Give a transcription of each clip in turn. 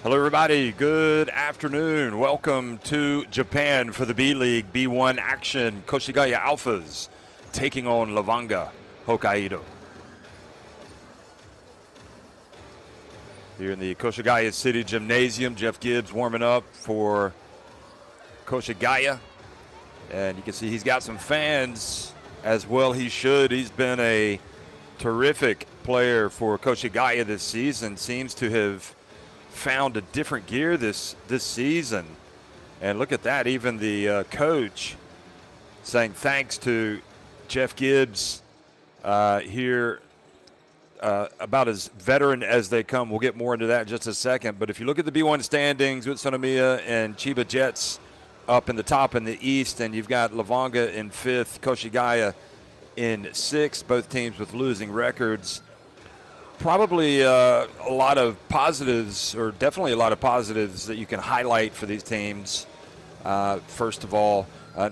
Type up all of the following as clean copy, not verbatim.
Hello, everybody. Good afternoon. Welcome to Japan for the B-League B1 action. KOSHIGAYA ALPHAS taking on LEVANGA, HOKKAIDO. Here in the Koshigaya City Gymnasium, Jeff Gibbs warming up for Koshigaya. And you can see he's got some fans as well. He should. He's been a terrific player for Koshigaya this season. Seems to have found a different gear this season. And look at that, even the coach saying thanks to Jeff Gibbs here, about as veteran as they come. We'll get more into that in just a second. But if you look at the B1 standings with Sonomiya and Chiba Jets up in the top in the East, and you've got LEVANGA in 5th, Koshigaya in 6th, both teams with losing records. Probably a lot of positives, or definitely a lot of positives that you can highlight for these teams. First of all,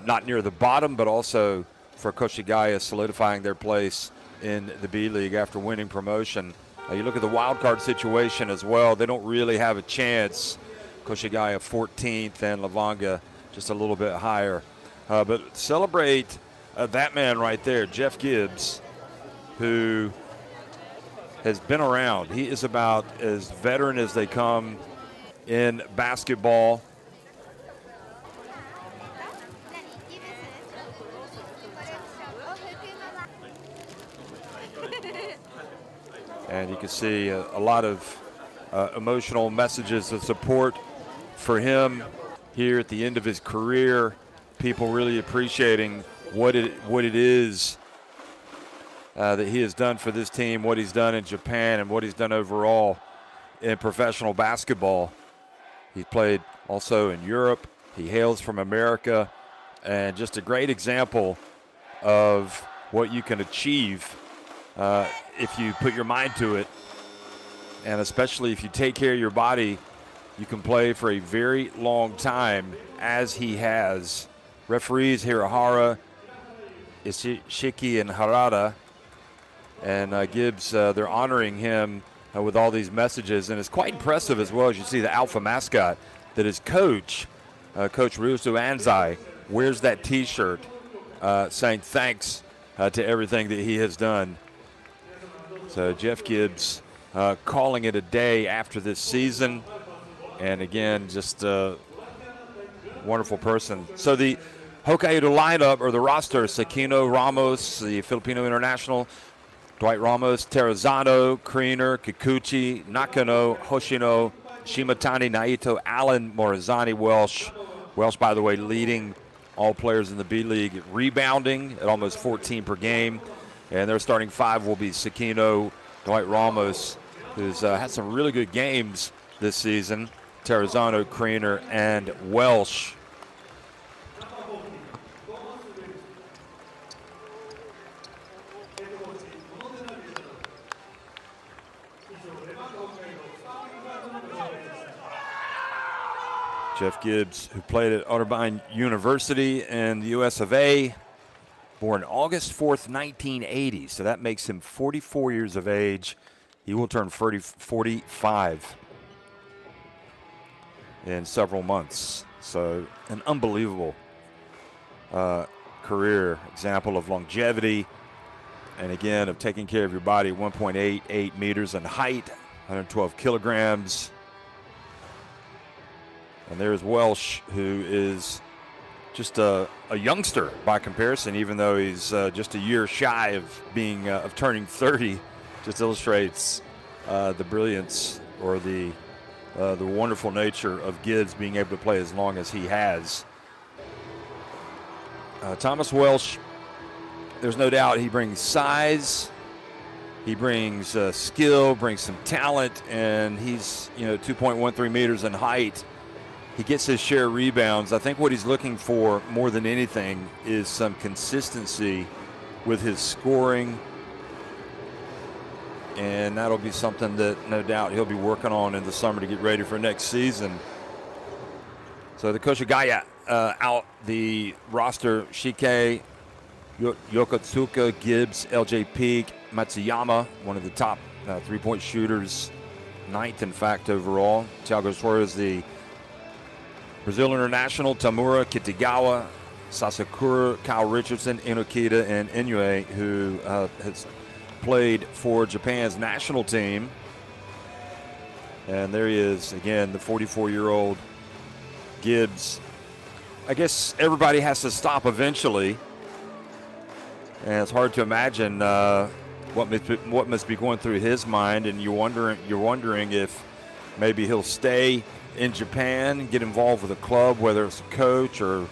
not near the bottom, but also for Koshigaya solidifying their place in the B-League after winning promotion. You look at the wild card situation as well. They don't really have a chance. Koshigaya 14th and LEVANGA just a little bit higher. But celebrate that man right there, Jeff Gibbs, who has been around. He is about as veteran as they come in basketball. And you can see a lot of emotional messages of support for him here at the end of his career. People really appreciating what it is that he has done for this team, what he's done in Japan, and what he's done overall in professional basketball. He's played also in Europe. He hails from America, and just a great example of what you can achieve if you put your mind to it, and especially if you take care of your body. You can play for a very long time, as he has. Referees Hirahara, Ishiki, and Harada. And Gibbs, they're honoring him with all these messages. And it's quite impressive as well, as you see the Alpha mascot, that his coach, Coach Ryusu Anzai, wears that T-shirt saying thanks to everything that he has done. So Jeff Gibbs calling it a day after this season. And again, just a wonderful person. So the Hokkaido lineup, or the roster: Sakino Ramos, the Filipino international, Dwight Ramos, Terrazano, Kriener, Kikuchi, Nakano, Hoshino, Shimatani, Naito, Allen, Morizani, Welsh. Welsh, by the way, leading all players in the B-League, rebounding at almost 14 per game. And their starting 5 will be Sakino, Dwight Ramos, who's had some really good games this season, Terrazano, Kriener, and Welsh. Jeff Gibbs, who played at Otterbein University in the US of A, born August 4th, 1980. So that makes him 44 years of age. He will turn 45 in several months. So an unbelievable career, example of longevity, and again, of taking care of your body. 1.88 meters in height, 112 kilograms. And there's Welsh, who is just a youngster by comparison, even though he's just a year shy of being of turning 30. Just illustrates the brilliance, or the wonderful nature of Gibbs being able to play as long as he has. Thomas Welsh, there's no doubt he brings size, he brings skill, brings some talent, and he's 2.13 meters in height. He gets his share of rebounds. I think what he's looking for more than anything is some consistency with his scoring. And that'll be something that no doubt he'll be working on in the summer to get ready for next season. So the Koshigaya out the roster: Shike, Yokotsuka, Gibbs, LJ Peak, Matsuyama, one of the top three-point shooters 9th, in fact, overall. Thiago Soares, the Brazil international, Tamura, Kitagawa, Sasakura, Kyle Richardson, Inokita, and Inoue, who has played for Japan's national team. And there he is, again, the 44-year-old Gibbs. I guess everybody has to stop eventually. And it's hard to imagine what must be going through his mind. And you're wondering if maybe he'll stay in Japan, get involved with a club, whether it's a coach or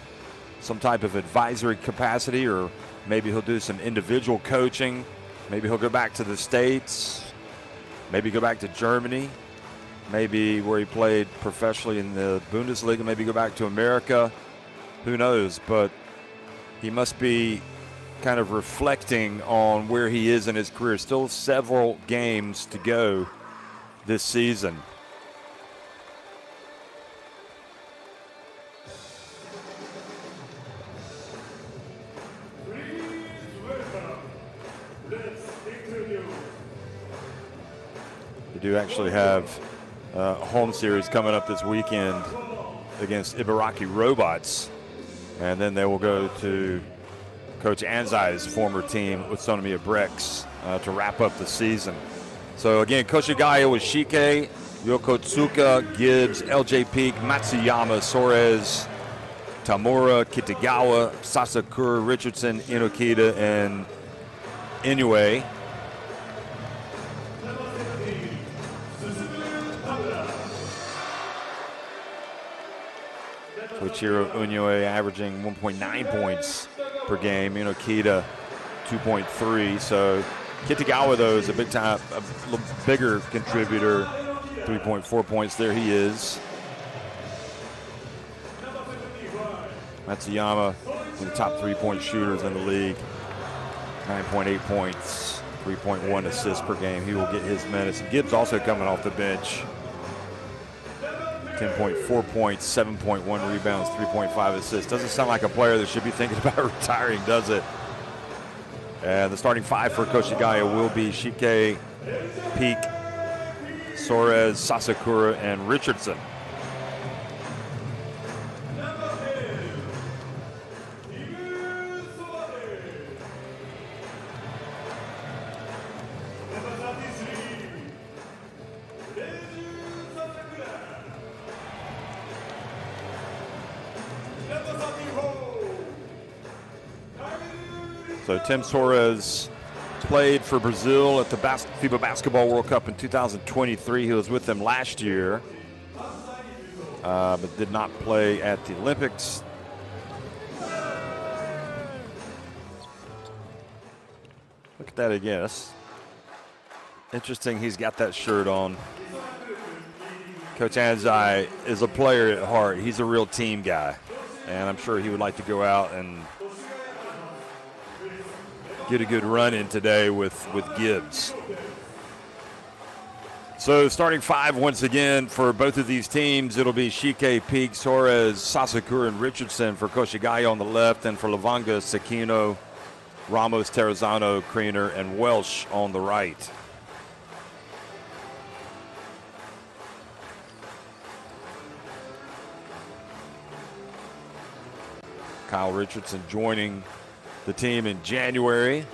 some type of advisory capacity, or maybe he'll do some individual coaching. Maybe he'll go back to the States, maybe go back to Germany, maybe where he played professionally in the Bundesliga, maybe go back to America. Who knows? But he must be kind of reflecting on where he is in his career. Still several games to go this season. They do actually have a home series coming up this weekend against Ibaraki Robots. And then they will go to Coach Anzai's former team with Sonomiya Brex to wrap up the season. So again, Koshigaya with Shike, Yokotsuka, Gibbs, LJ Peak, Matsuyama, Soares, Tamura, Kitagawa, Sasakura, Richardson, Inokita, and Inoue. Toichiro Inoue averaging 1.9 points per game. Inokita 2.3. So Kitagawa, though, is a bigger contributor. 3.4 points. There he is. Matsuyama, one of the top 3-point shooters in the league. 9.8 points, 3.1 assists per game. He will get his minutes. Gibbs also coming off the bench. 10.4 points, 7.1 rebounds, 3.5 assists. Doesn't sound like a player that should be thinking about retiring, does it? And the starting five for Koshigaya will be Shike, Peak, Soares, Sasakura, and Richardson. So Tim Soares played for Brazil at the FIBA Basketball World Cup in 2023. He was with them last year, but did not play at the Olympics. Look at that again. That's interesting. He's got that shirt on. Coach Anzai is a player at heart. He's a real team guy, and I'm sure he would like to go out and get a good run in today with Gibbs. So starting five once again for both of these teams, it'll be Shike, Peak, Soares, Sasakura, and Richardson for Koshigaya on the left, and for Levanga, Sakino, Ramos, Terrazano, Kriener, and Welsh on the right. Kyle Richardson joining the team in January.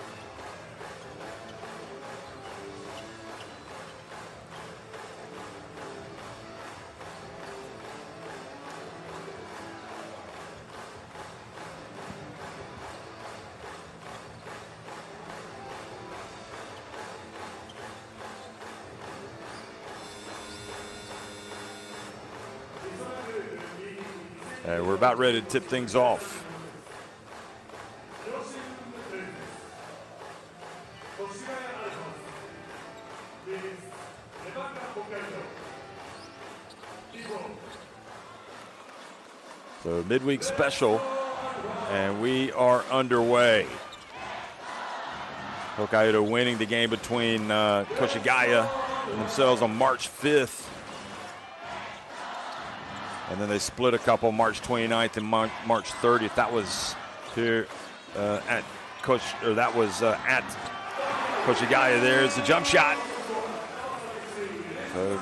And we're about ready to tip things off. So midweek special, and we are underway. Hokkaido winning the game between Koshigaya and themselves on March 5th. And then they split a couple March 29th and March 30th. That was here at Koshigaya. There's the jump shot So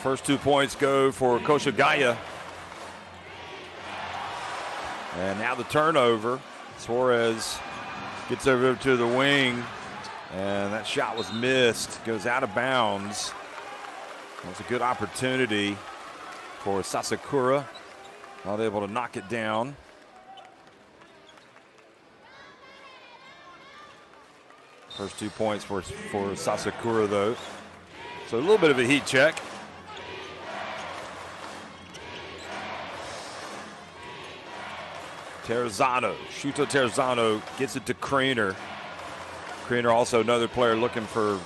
first 2 points go for KOSHIGAYA. And now the turnover. Suarez gets over to the wing, and that shot was missed. Goes out of bounds. That was a good opportunity for Sasakura. Not able to knock it down. First 2 points for Sasakura, though. So a little bit of a heat check. Terrazano, Shuto Terrazano gets it to Kriener. Kriener also another player looking for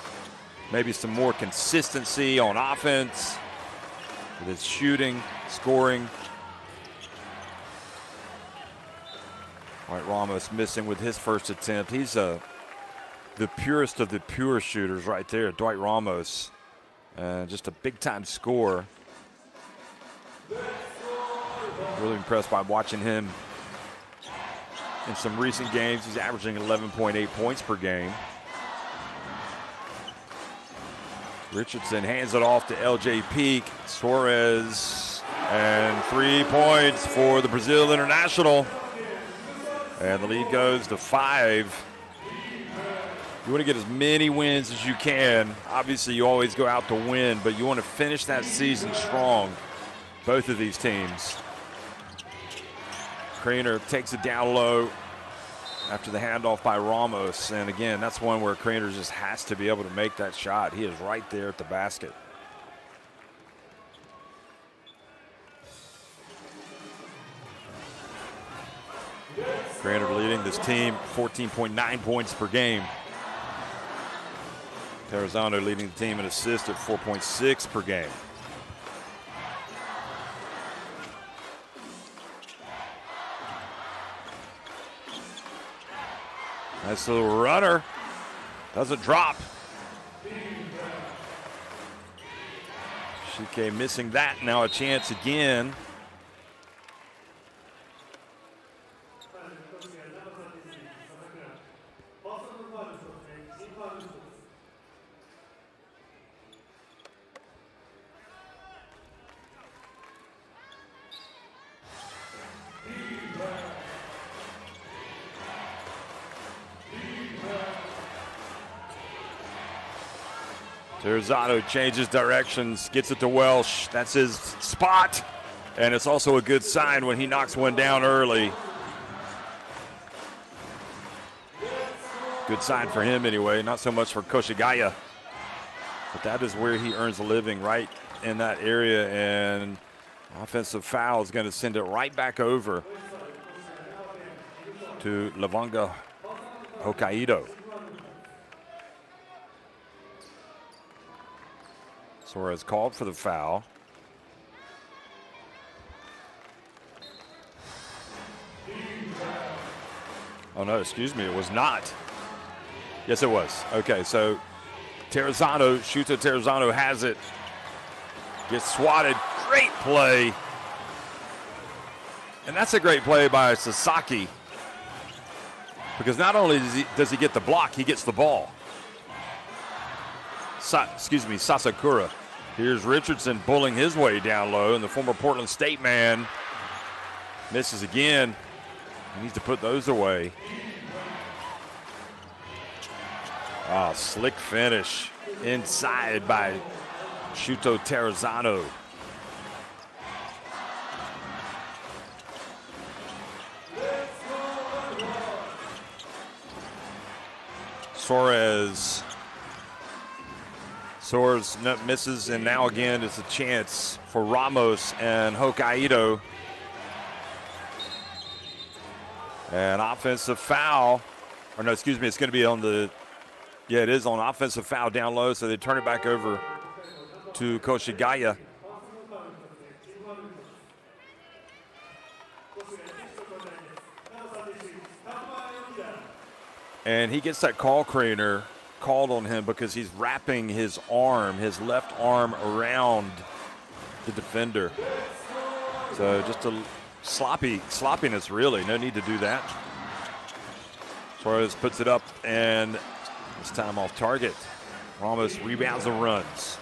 maybe some more consistency on offense with his shooting, scoring. Dwight Ramos missing with his first attempt. He's the purest of the pure shooters right there, Dwight Ramos. Just a big-time scorer. Really impressed by watching him in some recent games. He's averaging 11.8 points per game. Richardson hands it off to LJ Peak. Suarez, and 3 points for the Brazil International. And the lead goes to 5. You want to get as many wins as you can. Obviously, you always go out to win, but you want to finish that season strong, both of these teams. Kriener takes it down low after the handoff by Ramos. And again, that's one where Kriener just has to be able to make that shot. He is right there at the basket. Kriener leading this team 14.9 points per game. Terrazano leading the team in assists at 4.6 per game. Nice little runner. Doesn't drop. Shike missing that. Now a chance again. Terrazano changes directions, gets it to Welsh. That's his spot. And it's also a good sign when he knocks one down early. Good sign for him anyway, not so much for KOSHIGAYA. But that is where he earns a living, right in that area. And offensive foul is going to send it right back over to LEVANGA HOKKAIDO. Suarez called for the foul. Oh no, excuse me, it was not. Yes, it was. Okay, so Terrazano, Shuto Terrazano has it. Gets swatted, great play. And that's a great play by Sasaki. Because not only does he get the block, he gets the ball. Sasakura. Here's Richardson pulling his way down low, and the former Portland State man misses again. He needs to put those away. Ah, slick finish inside by Shuto Terrazano. Suarez misses, and now again it's a chance for Ramos and HOKKAIDO. An offensive foul, or no, excuse me, it's going to be on the, yeah, it is on offensive foul down low, so they turn it back over to KOSHIGAYA. And he gets that call, Kriener called on him because he's wrapping his arm, his left arm, around the defender. So just a sloppiness, really. No need to do that. Suarez puts it up, and this time off target. Ramos rebounds and runs.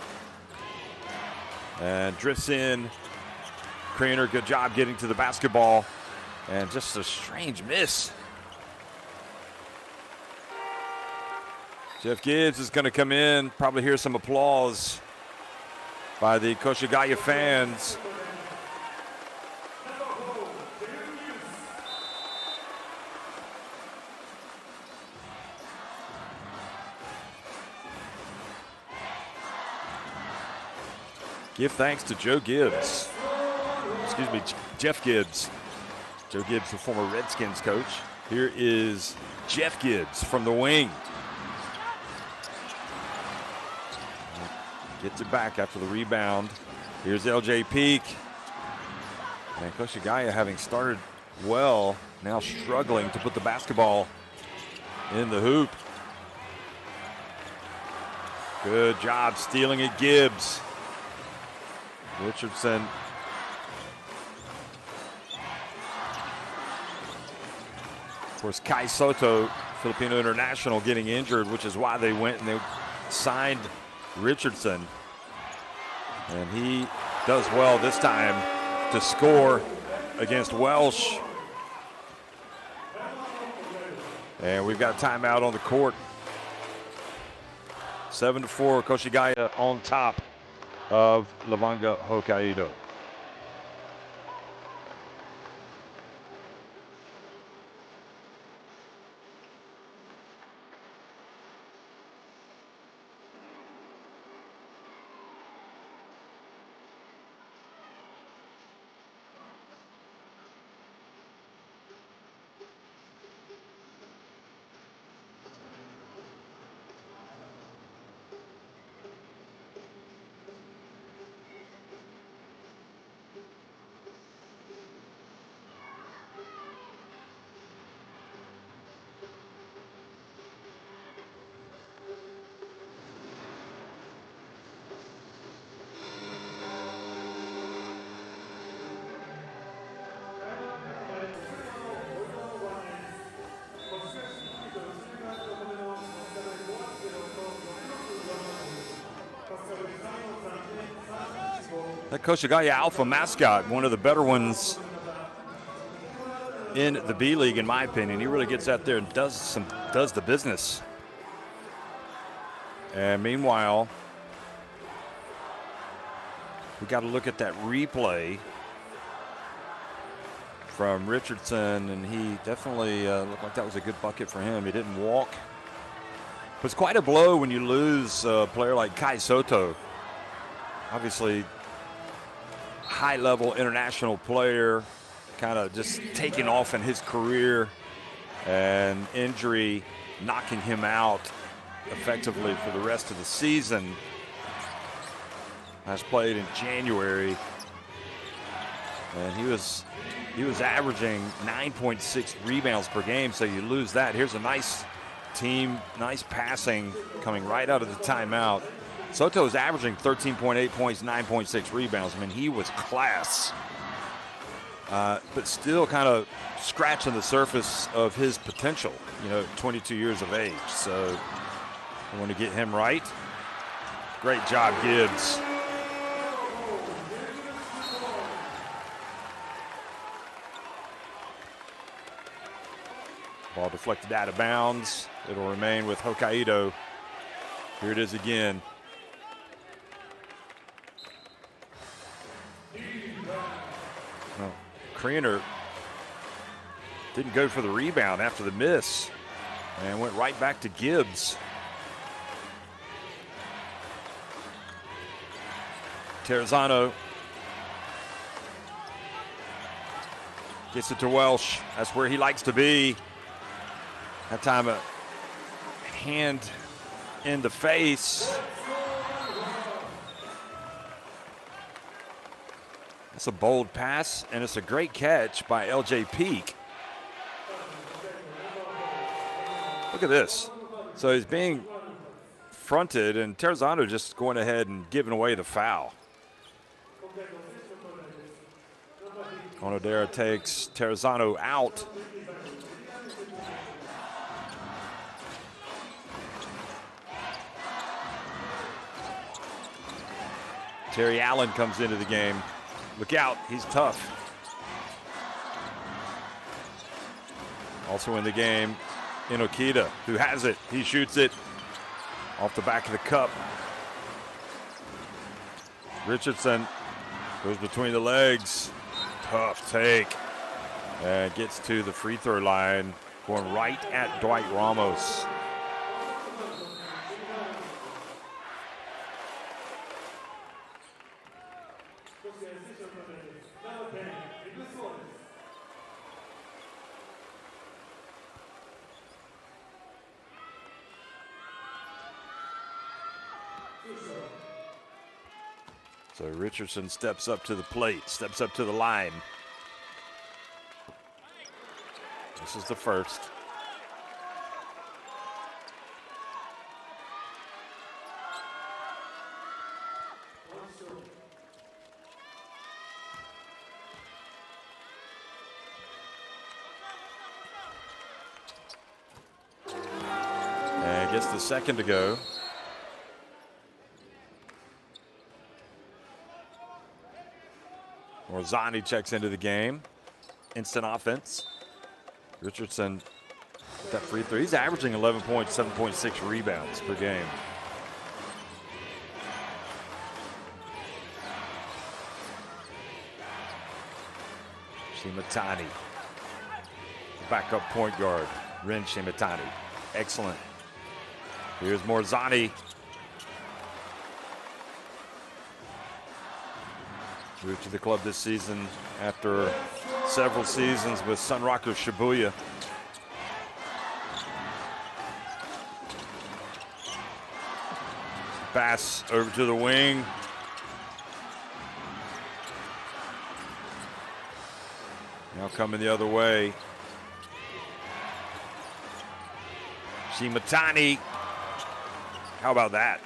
and drifts in. Kriener, good job getting to the basketball, and just a strange miss. Jeff Gibbs is going to come in, probably hear some applause by the KOSHIGAYA fans. Give thanks to Joe Gibbs. Excuse me, Jeff Gibbs. Joe Gibbs, the former Redskins coach. Here is Jeff Gibbs from the wing. Gets it back after the rebound. Here's L.J. Peak. And KOSHIGAYA, having started well, now struggling to put the basketball in the hoop. Good job stealing it, Gibbs. Richardson. Of course, Kai Soto, Filipino international, getting injured, which is why they went and they signed Richardson. And he does well this time to score against Welsh. And we've got a timeout on the court. 7-4, KOSHIGAYA on top of LEVANGA HOKKAIDO. That KOSHIGAYA Alpha mascot, one of the better ones in the B-League, in my opinion. He really gets out there and does the business. And meanwhile, we got to look at that replay from Richardson, and he definitely looked like that was a good bucket for him. He didn't walk. It was quite a blow when you lose a player like Kai Soto. Obviously, high-level international player, kind of just taking off in his career, and injury knocking him out effectively for the rest of the season. Last played in January, and he was averaging 9.6 rebounds per game, so you lose that. Here's a nice team, nice passing coming right out of the timeout. Soto is averaging 13.8 points, 9.6 rebounds. I mean, he was class, but still kind of scratching the surface of his potential, 22 years of age. So I want to get him right. Great job, Gibbs. Ball deflected out of bounds. It'll remain with Hokkaido. Here it is again. Well, Kriener didn't go for the rebound after the miss and went right back to Gibbs. Terrazano gets it to Welsh. That's where he likes to be. That time a hand in the face. That's a bold pass, and it's a great catch by L.J. Peak. Look at this. So he's being fronted, and Terrazano just going ahead and giving away the foul. Onodera takes Terrazano out. Terry Allen comes into the game. Look out, he's tough. Also in the game, HOKKAIDO, who has it. He shoots it off the back of the cup. Richardson goes between the legs. Tough take. And gets to the free throw line, going right at Dwight Ramos. So Richardson steps up to the plate, steps up to the line. This is the first. And gets the second to go. Morzani checks into the game. Instant offense. Richardson with that free throw. He's averaging 11 points, 7.6 rebounds per game. Shimatani, backup point guard, Ren Shimatani. Excellent. Here's Morzani. Moved to the club this season after several seasons with Sunrocker Shibuya. Pass over to the wing. Now coming the other way. Shimatani. How about that?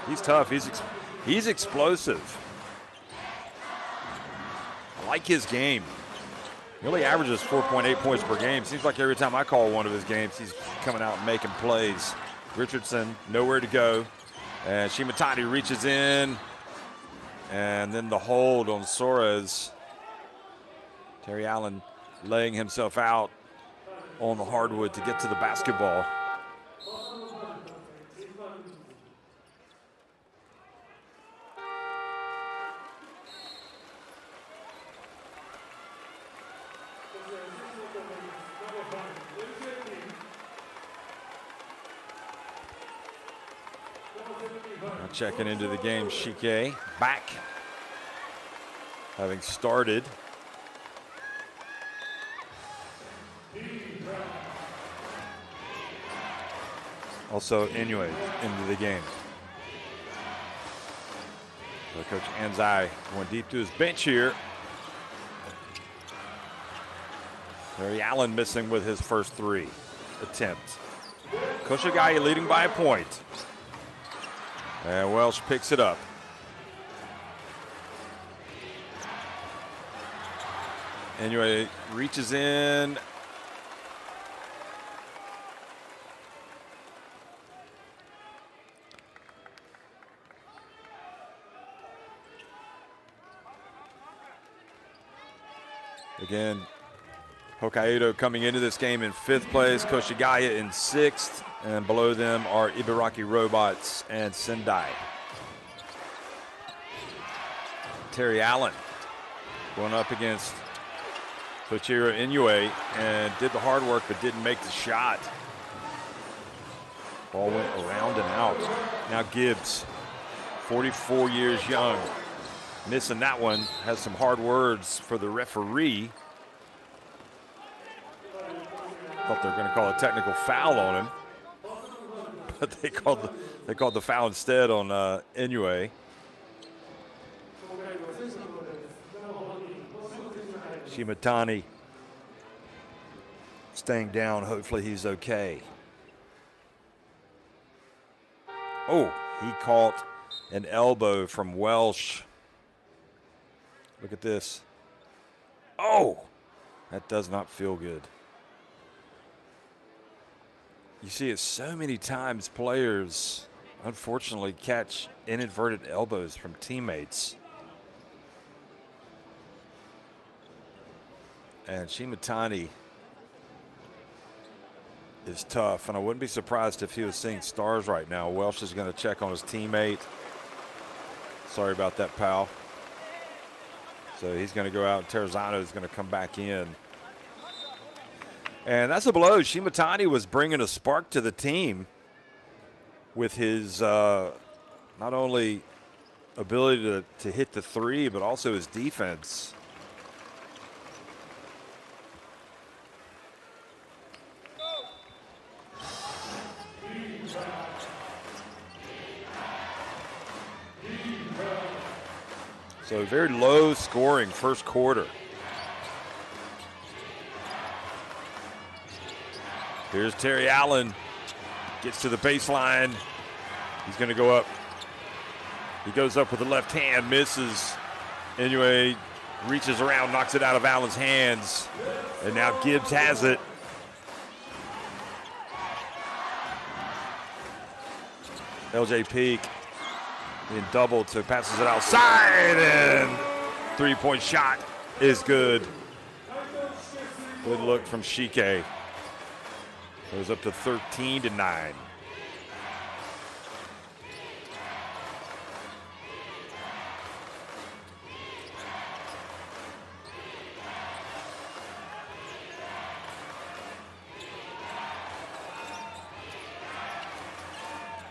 He's tough. He's explosive. I like his game. He only averages 4.8 points per game. Seems like every time I call one of his games, he's coming out and making plays. Richardson, nowhere to go. And Shimatani reaches in. And then the hold on Suarez. Terry Allen laying himself out on the hardwood to get to the basketball. Checking into the game, Shike back, having started. Also Inoue into the game. So Coach Anzai going deep to his bench here. Terry Allen missing with his first three attempts. KOSHIGAYA leading by a point. And Welsh picks it up. Anyway, reaches in. Again, HOKKAIDO coming into this game in 5th place, KOSHIGAYA in 6th. And below them are Ibaraki Robots and Sendai. Terry Allen going up against Tochiro Inoue and did the hard work but didn't make the shot. Ball went around and out. Now Gibbs, 44 years young, missing that one. Has some hard words for the referee. Thought they were going to call a technical foul on him. But they called the foul instead on Inoue. Shimatani staying down. Hopefully he's okay. Oh, he caught an elbow from Welsh. Look at this. Oh, that does not feel good. You see it so many times, players unfortunately catch inadvertent elbows from teammates. And Shimatani is tough, and I wouldn't be surprised if he was seeing stars right now. Welsh is going to check on his teammate. Sorry about that, pal. So he's going to go out, and Terrazano is going to come back in. And that's a blow. Shimatani was bringing a spark to the team with his not only ability to hit the three, but also his defense. So very low scoring first quarter. Here's Terry Allen, gets to the baseline. He's going to go up. He goes up with the left hand, misses. Anyway, reaches around, knocks it out of Allen's hands. And now Gibbs has it. LJ Peak in double to passes it outside, and three-point shot is good. Good look from Shike. Goes up to 13-9.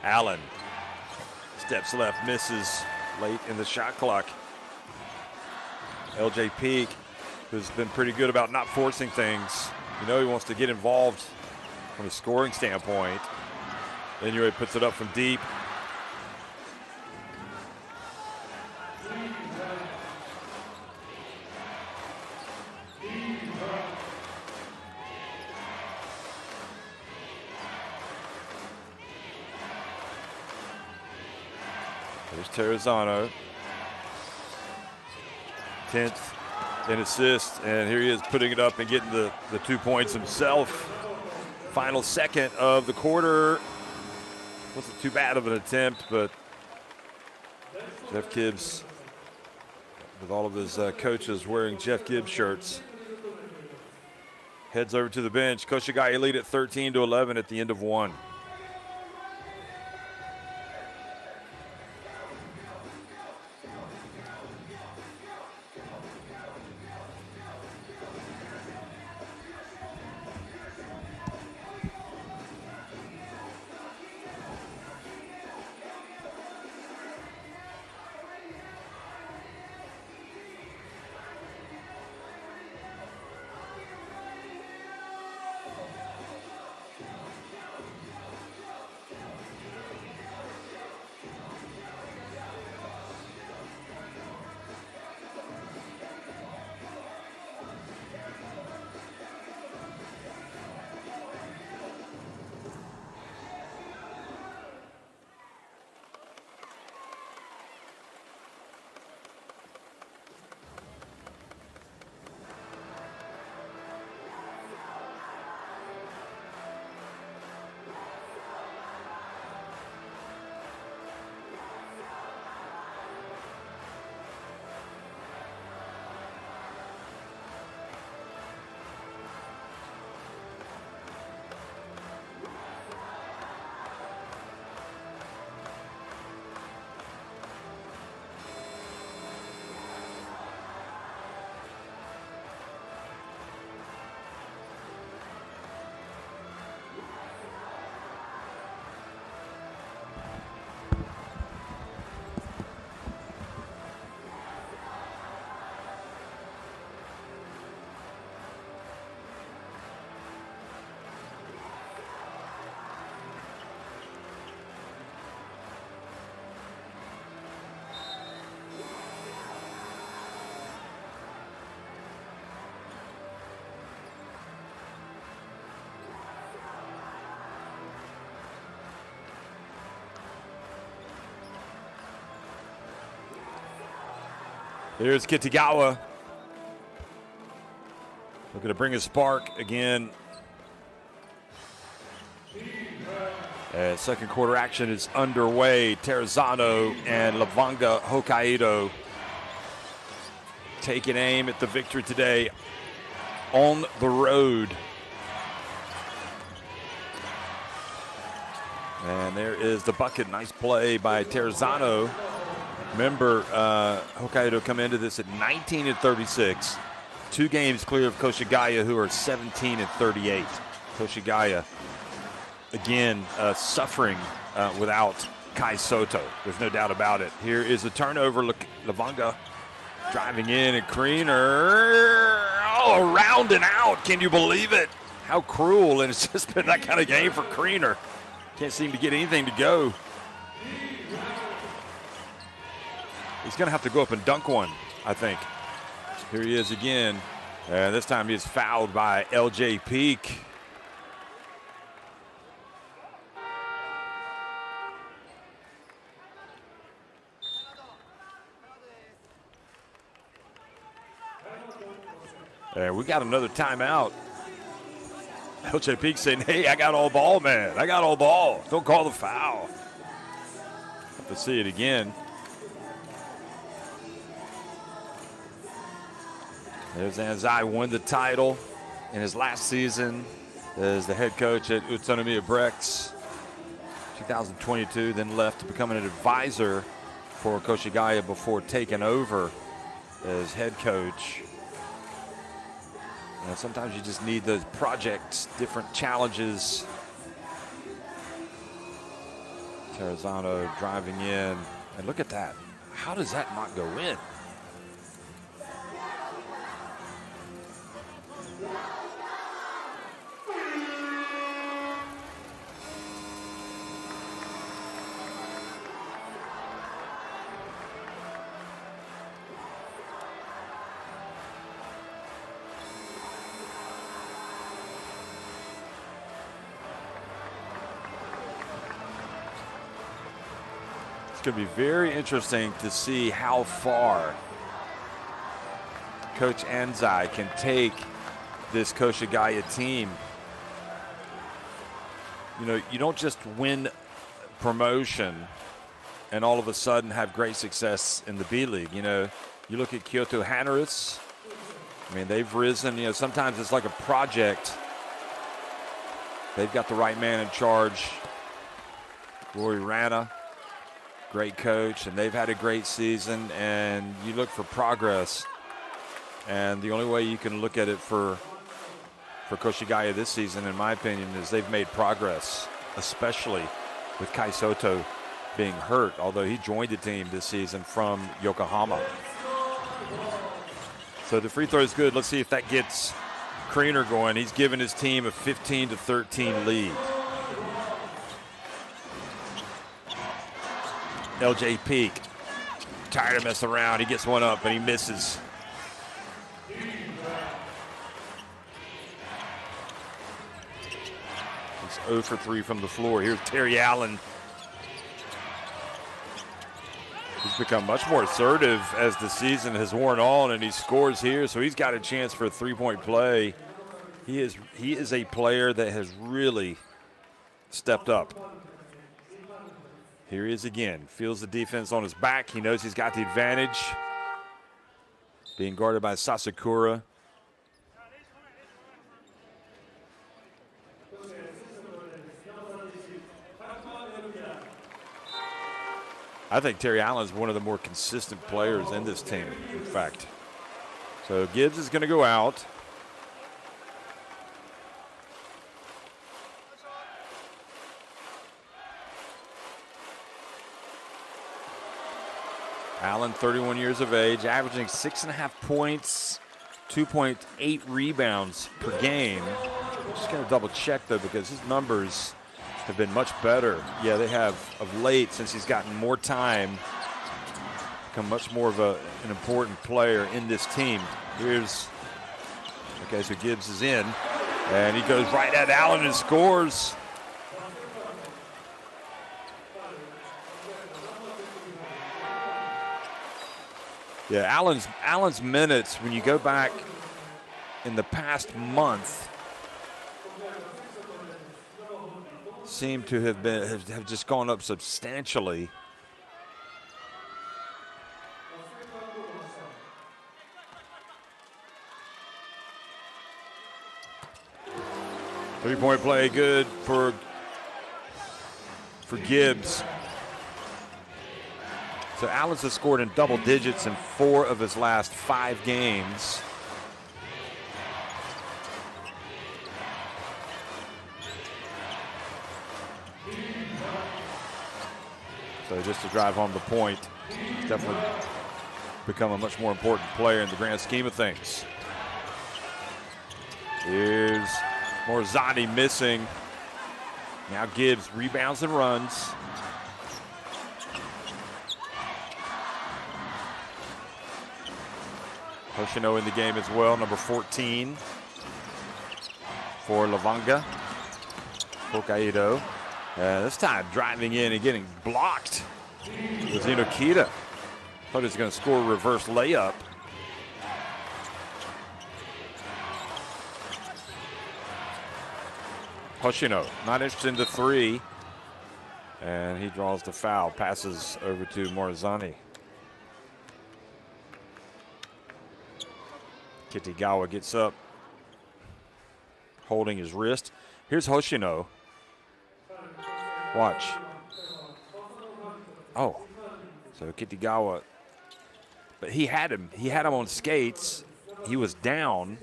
Allen steps left, misses late in the shot clock. LJ Peak, who's been pretty good about not forcing things. You know he wants to get involved from a scoring standpoint. Anyway, puts it up from deep. There's Terrazano. 10th in assists, and here he is putting it up and getting the 2 points himself. Final second of the quarter. Wasn't too bad of an attempt, but Jeff Gibbs, with all of his coaches wearing Jeff Gibbs shirts, heads over to the bench. Koshigaya lead at 13-11 at the end of one. Here's Kitagawa. Looking to bring a spark again. Second quarter action is underway. Terrazano and LEVANGA HOKKAIDO taking aim at the victory today on the road. And there is the bucket. Nice play by Terrazano. Remember, Hokkaido come into this at 19-36. 2 games clear of Koshigaya, who are 17-38. Koshigaya, again, suffering without Kai Soto. There's no doubt about it. Here is a turnover. Look, LEVANGA driving in, and Kriener, oh, around and out. Can you believe it? How cruel, and it's just been that kind of game for Kriener. Can't seem to get anything to go. He's going to have to go up and dunk one, I think. Here he is again. And this time he is fouled by LJ Peak. And we got another timeout. LJ Peak saying, hey, I got all ball, man. I got all ball. Don't call the foul. Have to see it again. There's Anzai, won the title in his last season as the head coach at Utsunomiya Brex. 2022, then left to become an advisor for Koshigaya before taking over as head coach. And sometimes you just need those projects, different challenges. Terrazano driving in, and look at that. How does that not go in? It's going to be very interesting to see how far Coach Anzai can take this Koshigaya team. You know, you don't just win promotion and all of a sudden have great success in the B-League. You know, you look at Kyoto Hanarus. I mean, they've risen. You know, sometimes it's like a project. They've got the right man in charge. Rory Rana, great coach, and they've had a great season, and you look for progress. And the only way you can look at it for Koshigaya this season, in my opinion, is they've made progress, especially with Kai Soto being hurt, although he joined the team this season from Yokohama. So the free throw is good. Let's see if that gets Kriener going. He's given his team a 15-13 lead. LJ Peak, tired of messing around. He gets one up and he misses. He's 0 for 3 from the floor. Here's Terry Allen. He's become much more assertive as the season has worn on, and he scores here, so he's got a chance for a three-point play. He is a player that has really stepped up. Here he is again. Feels the defense on his back. He knows he's got the advantage. Being guarded by Sasakura. I think Terry Allen is one of the more consistent players in this team, in fact. So Gibbs is going to go out. Allen, 31 years of age, averaging 6.5 points, 2.8 rebounds per game. Just got to double check, though, because his numbers have been much better. Yeah, they have of late, since he's gotten more time, become much more of an important player in this team. Here's, okay, so Gibbs is in, and he goes right at Allen and scores. Yeah, Allen's minutes, when you go back in the past month, seem to have just gone up substantially. Three-point play good for Gibbs. So Allen's has scored in double digits in 4 of his last 5 games. So just to drive home the point, he's definitely become a much more important player in the grand scheme of things. Here's Morzani missing. Now Gibbs rebounds and runs. Hoshino in the game as well, number 14 for LEVANGA. HOKKAIDO. This time driving in and getting blocked with Inokita. Thought he was going to score a reverse layup. Hoshino not interested in the 3. And he draws the foul, passes over to Morzani. Kitagawa gets up, holding his wrist. Here's Hoshino. Watch. Oh, so Kitagawa, but he had him on skates. He was down,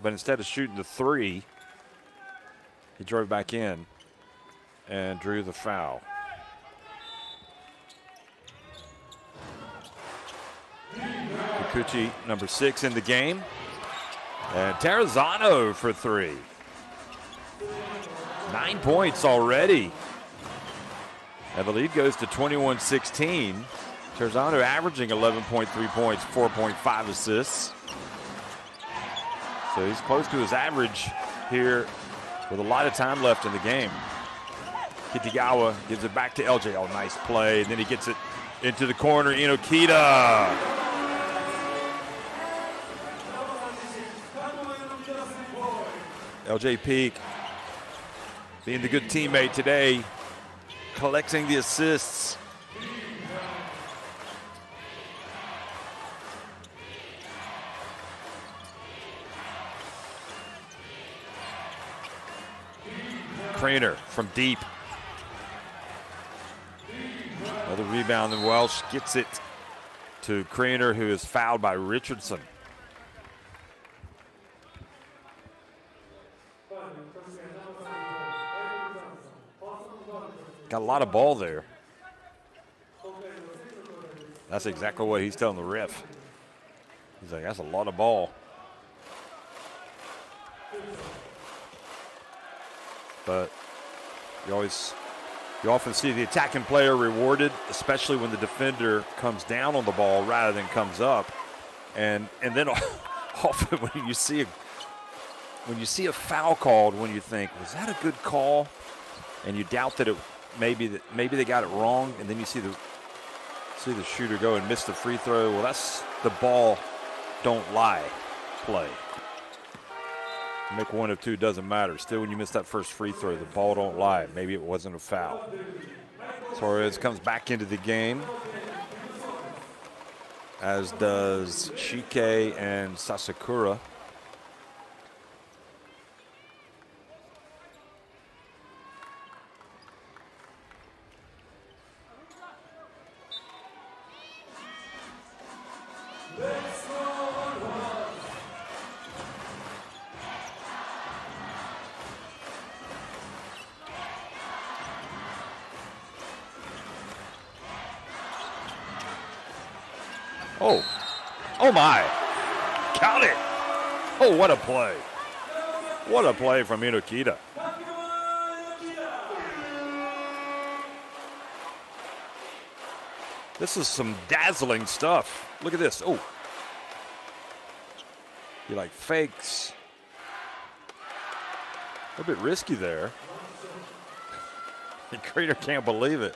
but instead of shooting the 3, he drove back in and drew the foul. Kikuchi, number 6 in the game. And Terrazzano for 3. 9 points already. And the lead goes to 21-16. Terrazzano averaging 11.3 points, 4.5 assists. So he's close to his average here with a lot of time left in the game. Kitagawa gives it back to LJ. Oh, nice play. And then he gets it into the corner. Inokita. LJ Peak being the good teammate today, collecting the assists. Craner from deep. Another rebound, and Welsh gets it to Craner, who is fouled by Richardson. Got a lot of ball there. That's exactly what he's telling the ref. He's like, that's a lot of ball. But you often see the attacking player rewarded, especially when the defender comes down on the ball rather than comes up. And then often when you see a foul called, when you think, was that a good call? And you doubt that maybe they got it wrong, and then you see the shooter go and miss the free throw. Well, that's the ball don't lie play. Make one of two, doesn't matter. Still, when you miss that first free throw, the ball don't lie. Maybe it wasn't a foul. Torres comes back into the game, as does Shike and Sasakura. Oh my, count it. Oh, what a play. What a play from Inokita. This is some dazzling stuff. Look at this. Oh, he like fakes. A bit risky there. The Crater can't believe it.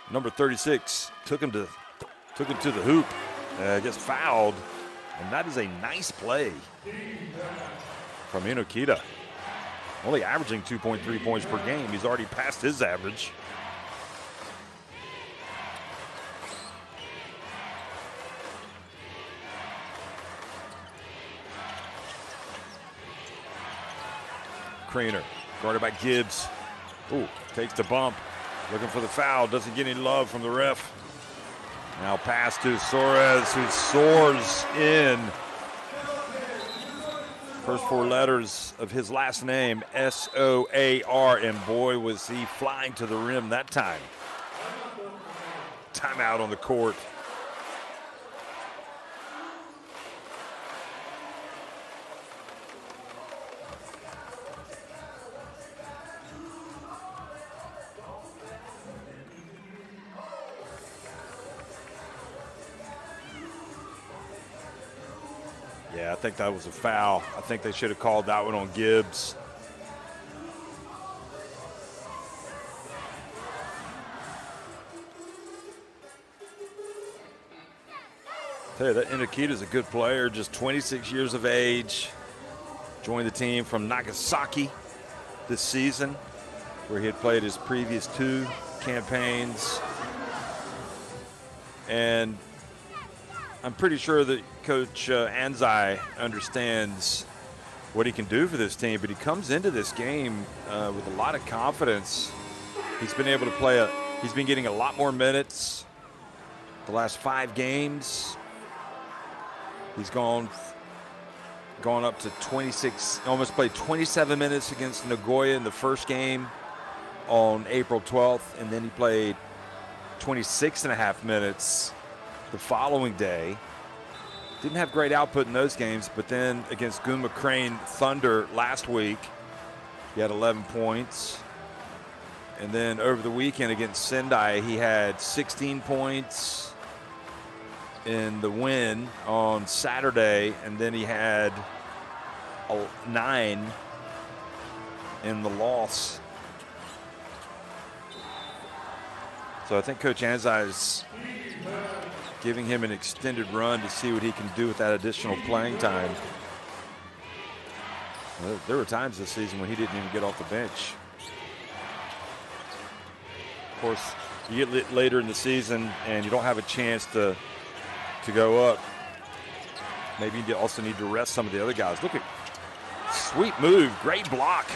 Number 36 took him to the hoop. Gets fouled, and that is a nice play from Inokita. Only averaging 2.3 points per game. He's already passed his average. Creener, guarded by Gibbs. Ooh, takes the bump. Looking for the foul. Doesn't get any love from the ref. Now pass to Soares, who soars in. First four letters of his last name, S-O-A-R, and boy, was he flying to the rim that time. Timeout on the court. Yeah, I think that was a foul. I think they should have called that one on Gibbs. Tell you, that Inokita's a good player, just 26 years of age. Joined the team from Nagasaki this season, where he had played his previous 2 campaigns. And I'm pretty sure that Coach Anzai understands what he can do for this team, but he comes into this game with a lot of confidence. He's been able to play, he's been getting a lot more minutes the last 5 games. He's gone up to 26, almost played 27 minutes against Nagoya in the first game on April 12th, and then he played 26.5 minutes the following day. Didn't have great output in those games, but then against Gunma Crane Thunder last week, he had 11 points. And then over the weekend against Sendai, he had 16 points in the win on Saturday, and then he had 9 in the loss. So I think Coach Anzai is giving him an extended run to see what he can do with that additional playing time. There were times this season when he didn't even get off the bench. Of course, you get later in the season and you don't have a chance to go up. Maybe you also need to rest some of the other guys. Look at, sweet move, great block.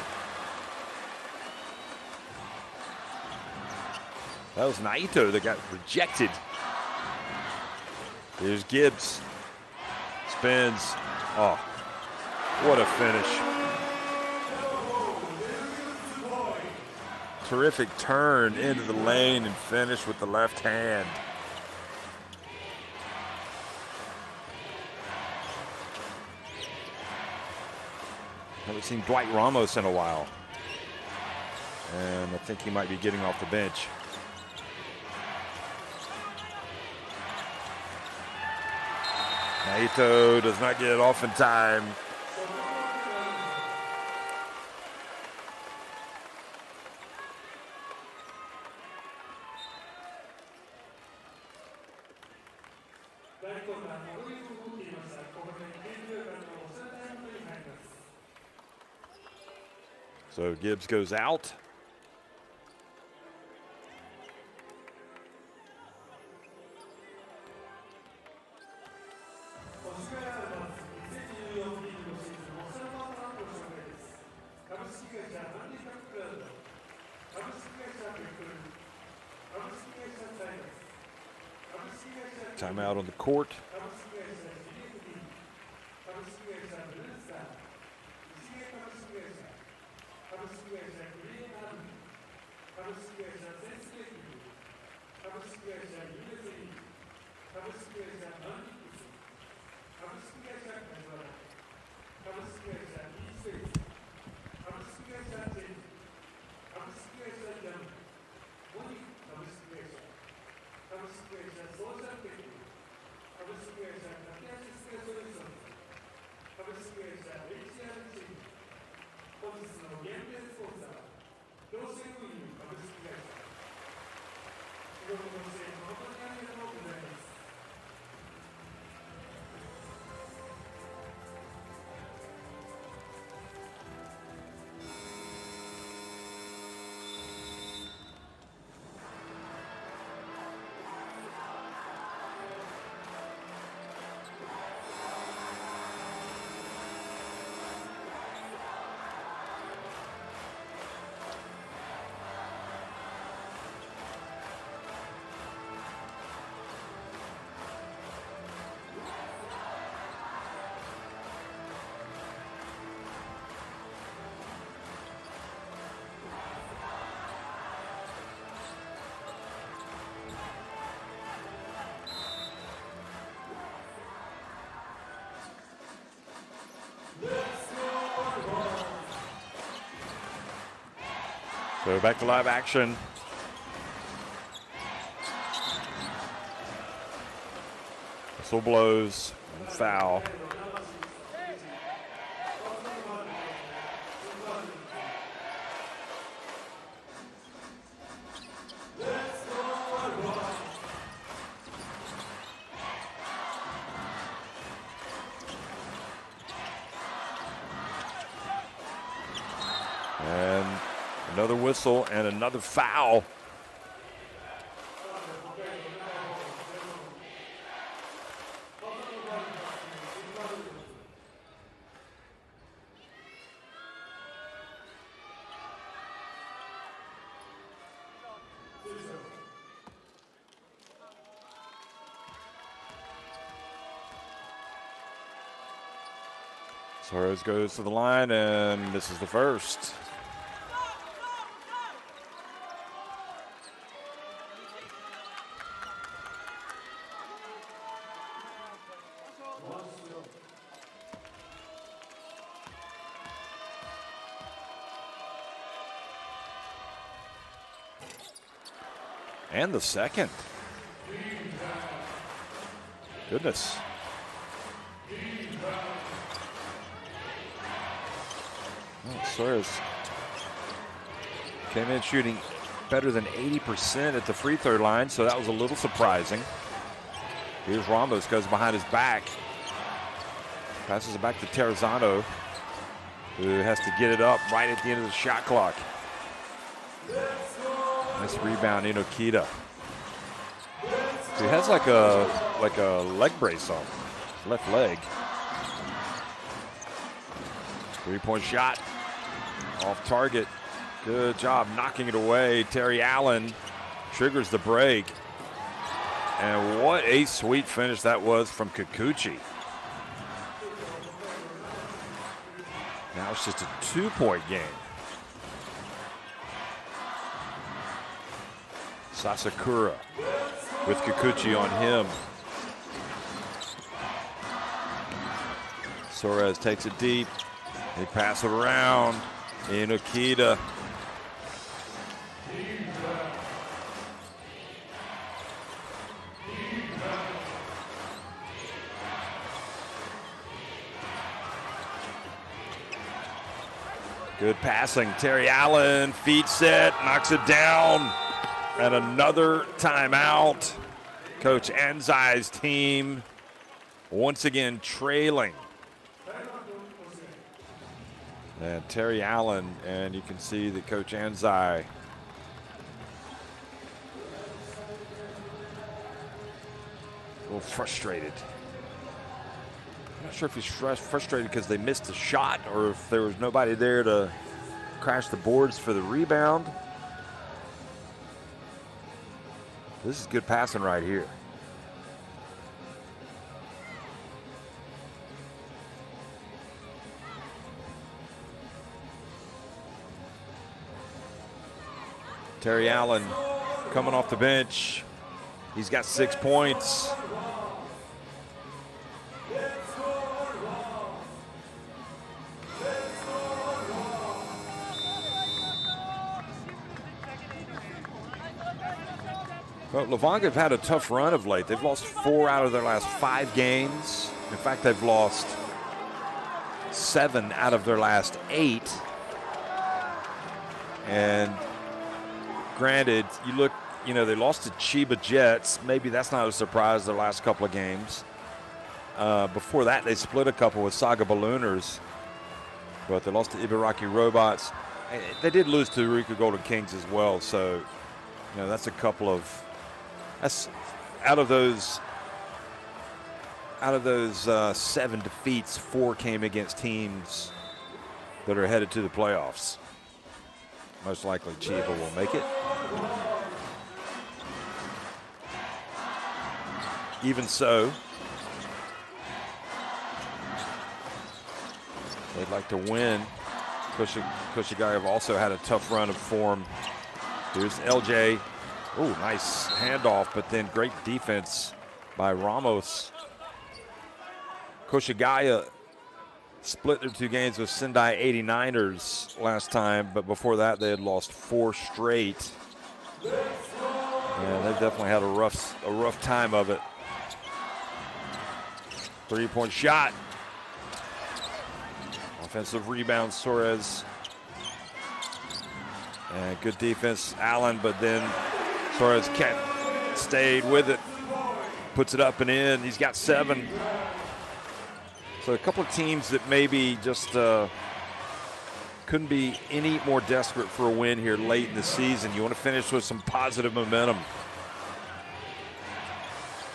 That was Naito that got rejected. Here's Gibbs. Spins. Oh, what a finish. Terrific turn into the lane and finish with the left hand. Haven't seen Dwight Ramos in a while. And I think he might be getting off the bench. Naito does not get it off in time. So Gibbs goes out. Timeout on the court. So back to live action. Whistle blows, foul. And another whistle and another foul. Suarez goes to the line and misses the first. And the second. Goodness. Oh, Suarez came in shooting better than 80% at the free throw line, so that was a little surprising. Here's Ramos, goes behind his back. Passes it back to Terrazano, who has to get it up right at the end of the shot clock. Nice rebound, Inokita. So he has like a leg brace on, left leg. 3-point shot, off target. Good job knocking it away. Terry Allen triggers the break. And what a sweet finish that was from Kikuchi. Now it's just a 2-point game. Sasakura with Kikuchi on him. Suarez takes it deep. They pass it around. Inokita. Good passing. Terry Allen, feet set, knocks it down. And another timeout. Coach Anzai's team once again trailing. And Terry Allen, and you can see that Coach Anzai a little frustrated. I'm not sure if he's frustrated because they missed the shot or if there was nobody there to crash the boards for the rebound. This is good passing right here. Terry Allen coming off the bench. He's got 6 points. Well, LEVANGA have had a tough run of late. They've lost 4 out of their last 5 games. In fact, they've lost 7 out of their last 8. And granted, you look, they lost to Chiba Jets. Maybe that's not a surprise their last couple of games. Before that, they split a couple with Saga Ballooners. But they lost to Ibaraki Robots. They did lose to Eureka Golden Kings as well. So, that's a couple of... That's out of those 7 defeats, 4 came against teams that are headed to the playoffs. Most likely Chiba will make it. Even so, they'd like to win. Koshigaya have also had a tough run of form. Here's LJ. Oh, nice handoff, but then great defense by Ramos. Koshigaya split their 2 games with Sendai 89ers last time, but before that they had lost 4 straight. Yeah, they've definitely had a rough time of it. 3-point shot. Offensive rebound, Suarez. And good defense, Allen, but then Suarez stayed with it. Puts it up and in. He's got 7. So a couple of teams that maybe just couldn't be any more desperate for a win here late in the season. You want to finish with some positive momentum.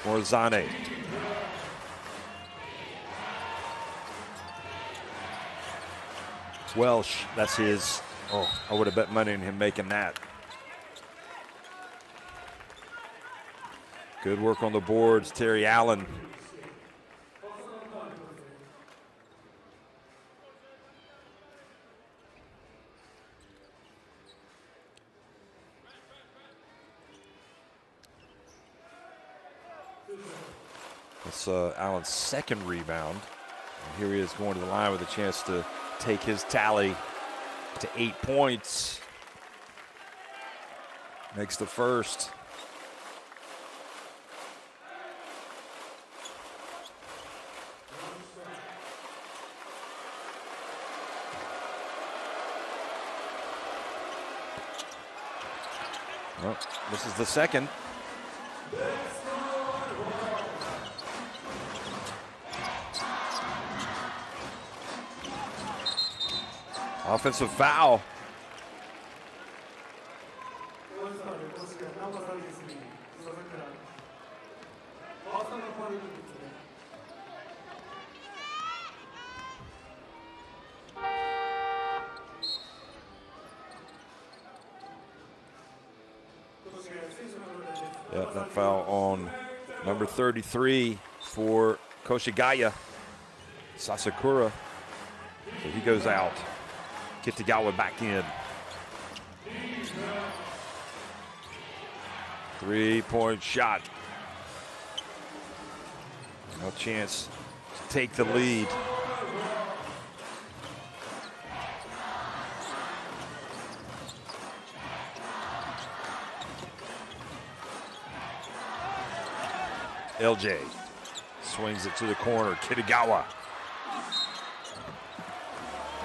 Morazane. Welsh, that's his. Oh, I would have bet money on him making that. Good work on the boards, Terry Allen. That's Allen's 2nd rebound. And here he is going to the line with a chance to take his tally to 8 points. Makes the first. Well, this is the 2nd. Offensive foul. Yep, that foul on number 33 for Koshigaya, Sasakura. So he goes out. Kitagawa back in. 3-point shot. No chance to take the lead. LJ swings it to the corner. Kitagawa.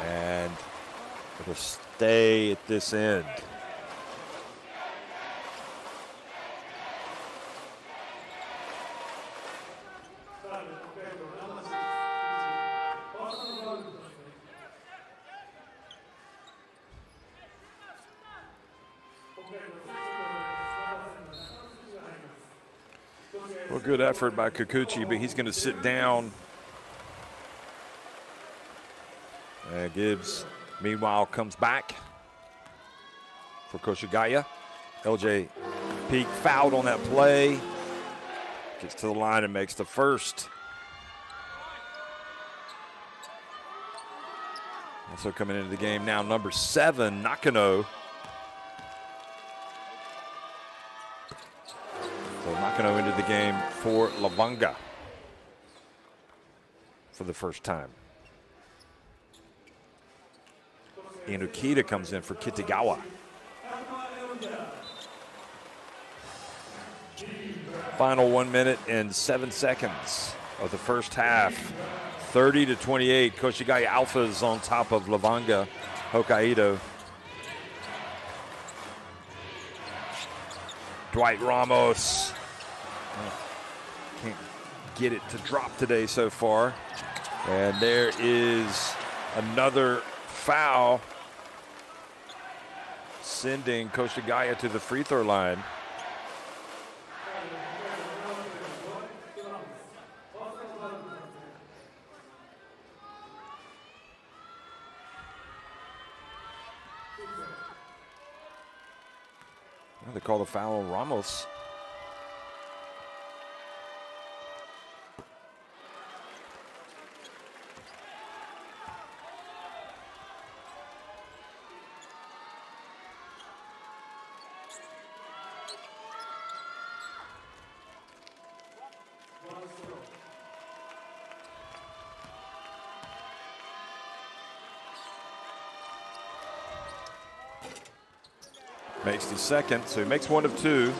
And it'll stay at this end. Well, good effort by Kikuchi, but he's going to sit down. And Gibbs, meanwhile, comes back for Koshigaya. LJ Peak fouled on that play. Gets to the line and makes the first. Also coming into the game now, number 7, Nakano. So Nakano into the game for LEVANGA for the first time. Inukita comes in for Kitagawa. Final 1 minute and 7 seconds of the first half. 30-28, Koshigaya Alphas on top of LEVANGA HOKKAIDO. Dwight Ramos. Can't get it to drop today so far. And there is another foul, sending Koshigaya to the free throw line. They call the foul on Ramos. makes the second, so he makes one of two.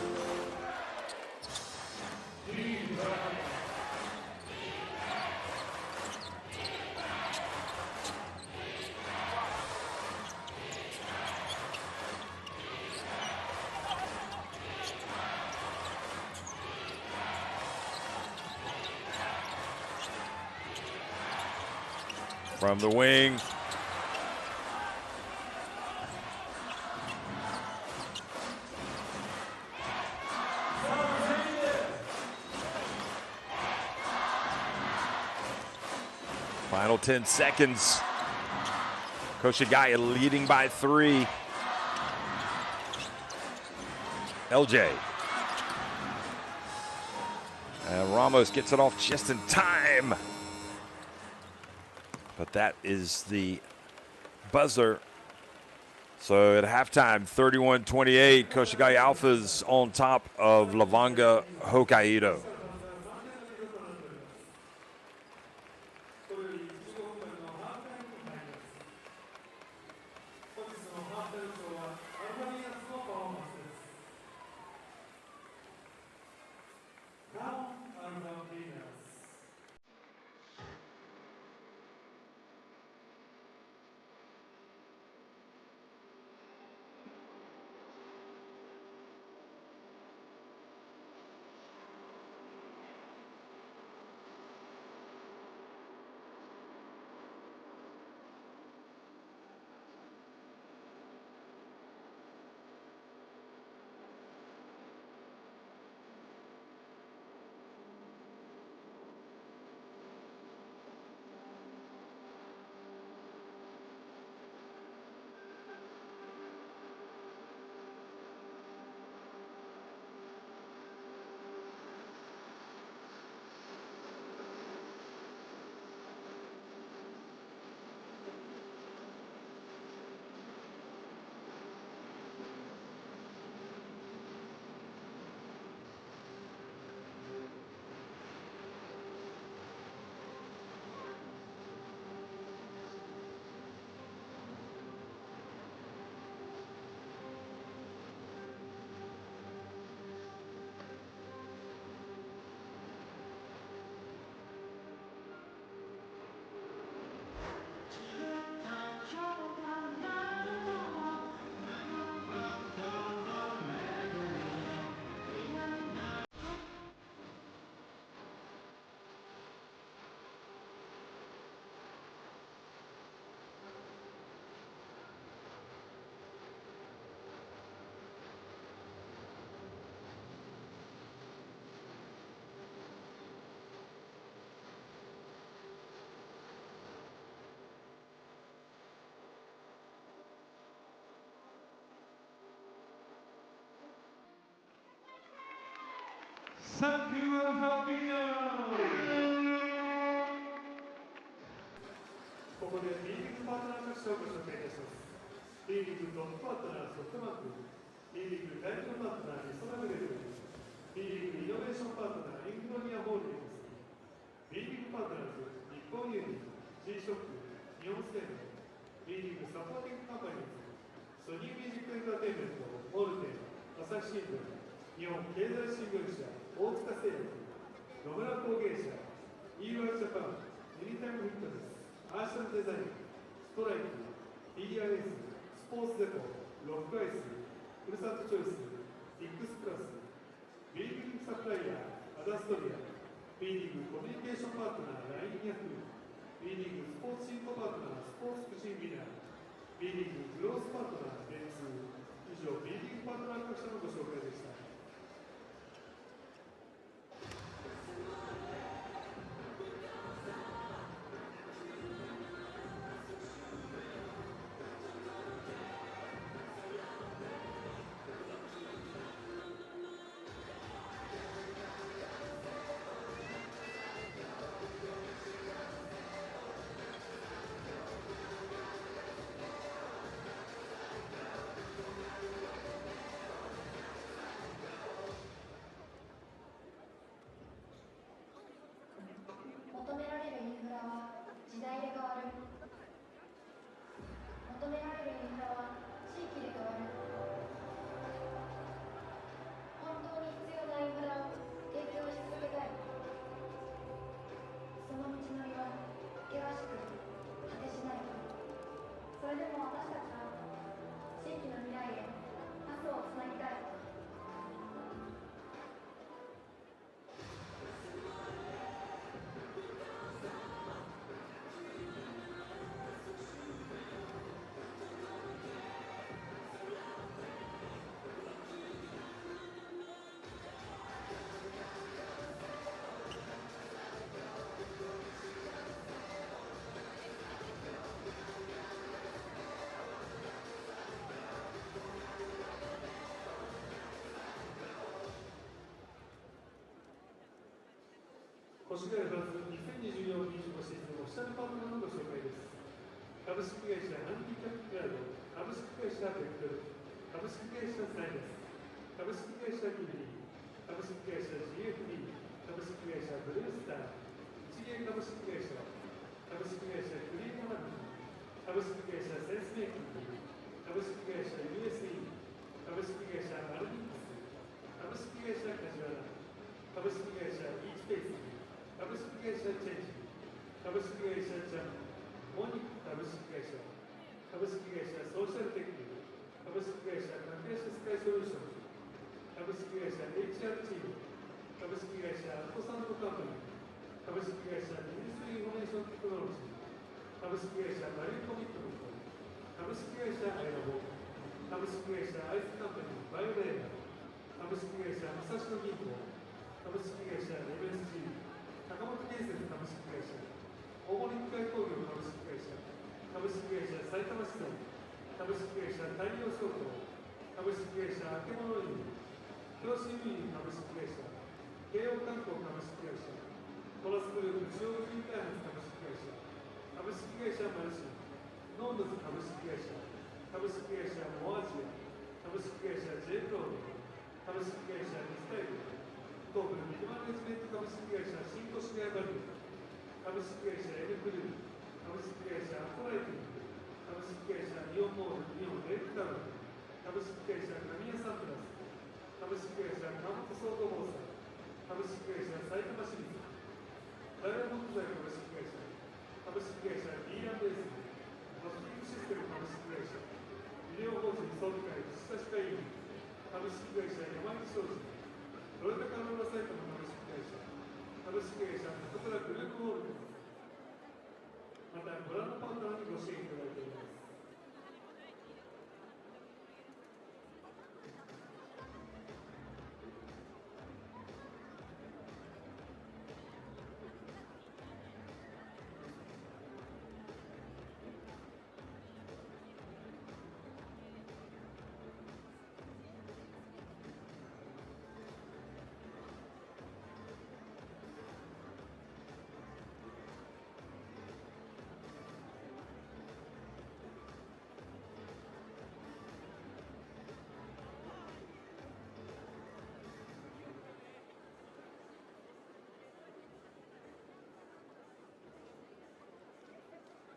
From the wing. Final 10 seconds. KOSHIGAYA leading by 3. LJ. And Ramos gets it off just in time. But that is the buzzer. So at halftime, 31-28, KOSHIGAYA Alphas on top of LEVANGA HOKKAIDO. Thank you for helping us. ここで B リーグパートナー各賞をご紹介いたします。B リーグトップパートナーソフトバンク、B リーグ大規模パートナーリソナグレープ、B リーグイノベーションパートナーインフロニアホールディングス、B リーグパートナーズ日本ユニ、G ショック、日本生命、B リーグサポーティングカンパニーズ、ソニーミュージックエンターテインメント、オールテン、朝日新聞、日本経済新聞社、大塚製薬、野村工芸社、EY ジャパン、ユニタイムフィットネス、アーシャルデザイン、ストライク、DRS、スポーツデポ、ロックアイス、ふるさとチョイス、X プラス、B リーグサプライヤー、アダストリア、B リーグコミュニケーションパートナー、LINE ヤフー、B リーグスポーツシンコパートナー、スポーツ福祉ビナー、B リーググロースパートナー、電通、以上 B リーグパートナー各社のご紹介でした。越谷バズ2024-25シーズンオフィシャルパートナーのご紹介です。株式会社ハンディキャップクラウド、株式会社ベクトル、株式会社サイネス、株式会社キビリー、株式会社 GFB、株式会社ブルースター、一芸株式会社、株式会社クリエイトマーケティング、株式会社センスメイキング、株式会社 USE、株式会社マルミックス、株式会社カジュアラ、株式会社イーチペース、株式会社チェンジ、株式会社ジャム、モニック株式会社、株式会社ソーシャルテクニック、株式会社格安スカイソリューションズ、株式会社 HR チーム、株式会社アットサンドカンパニー、株式会社ミニストリーインフォメーションテクノロジー、株式会社マリンコミットメント、株式会社アイラボ、株式会社アイスカンパニーバイオレーナー、株式会社武蔵野銀行、株式会社 MSG、高本建設株式会社、大森機械工業株式会社、株式会社埼玉市内、株式会社太陽商工、株式会社あけもの輸入、教師輸入株式会社、慶応観光株式会社、トラスグループ中央グリーン開発株式会社、株式会社マルシン、ノンドズ株式会社、株式会社モアジア、株式会社 J プロード、株式会社ミスタイル、東部ミドマネジメント株式会社新越谷バリュー、株式会社 N クルー、株式会社アコライティング、株式会社イオンモール、イオンレイクタウン、株式会社神谷サンプラス、株式会社関北総合防災、株式会社埼玉市立、ダイヤモンド材株式会社、株式会社 B&S、マスティングシステム株式会社、医療法人総議会岸田歯科医院、株式会社山口商事、トヨタカローラ埼玉株式会社、株式会社タコトラグループホールディングス、またご覧のパートナーにご支援いただいております。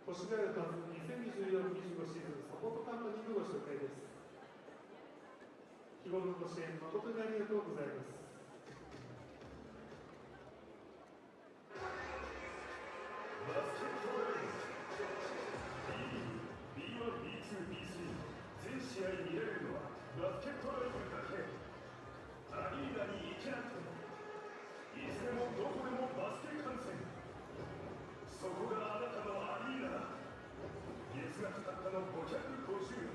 越谷バズ2024-25シーズンサポートカンパニーのご紹介です。日頃のご支援誠にありがとうございます。バスケットボール B.LEAGUE、B1、B2、B3 全試合見られるのはバスケットライブだけ。アリーナに行けなくてもいつでもどこでもバスケ観戦。そこがあなたのアリーナだ。月額たったの550円。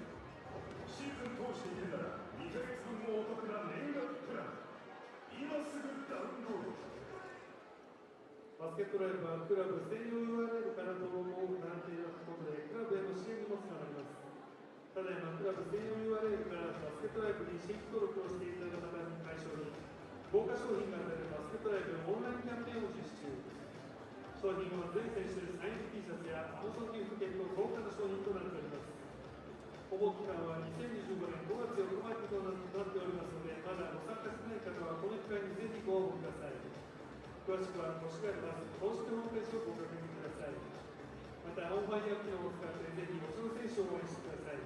シーズン通しているなら2ヶ月分もお得な年額プラン。今すぐダウンロード。バスケットライブはクラブ専用 URL から登録を行っていることでクラブへの支援にもつながります。ただいまクラブ専用 URL からバスケットライブに新規登録をしていただいた方に対象に豪華商品が当たるバスケットライブオンラインキャンペーンを実施中。商品は全選手サイン T シャツや放送ギフト券の豪華な商品となっております。応募期間は2025年5月4日までとなっておりますので、まだご参加してない方はこの機会にぜひご応募ください。詳しくは越谷バス公式ホームページをご確認ください。またオンファイア機能を使ってぜひ推しの選手を応援してください。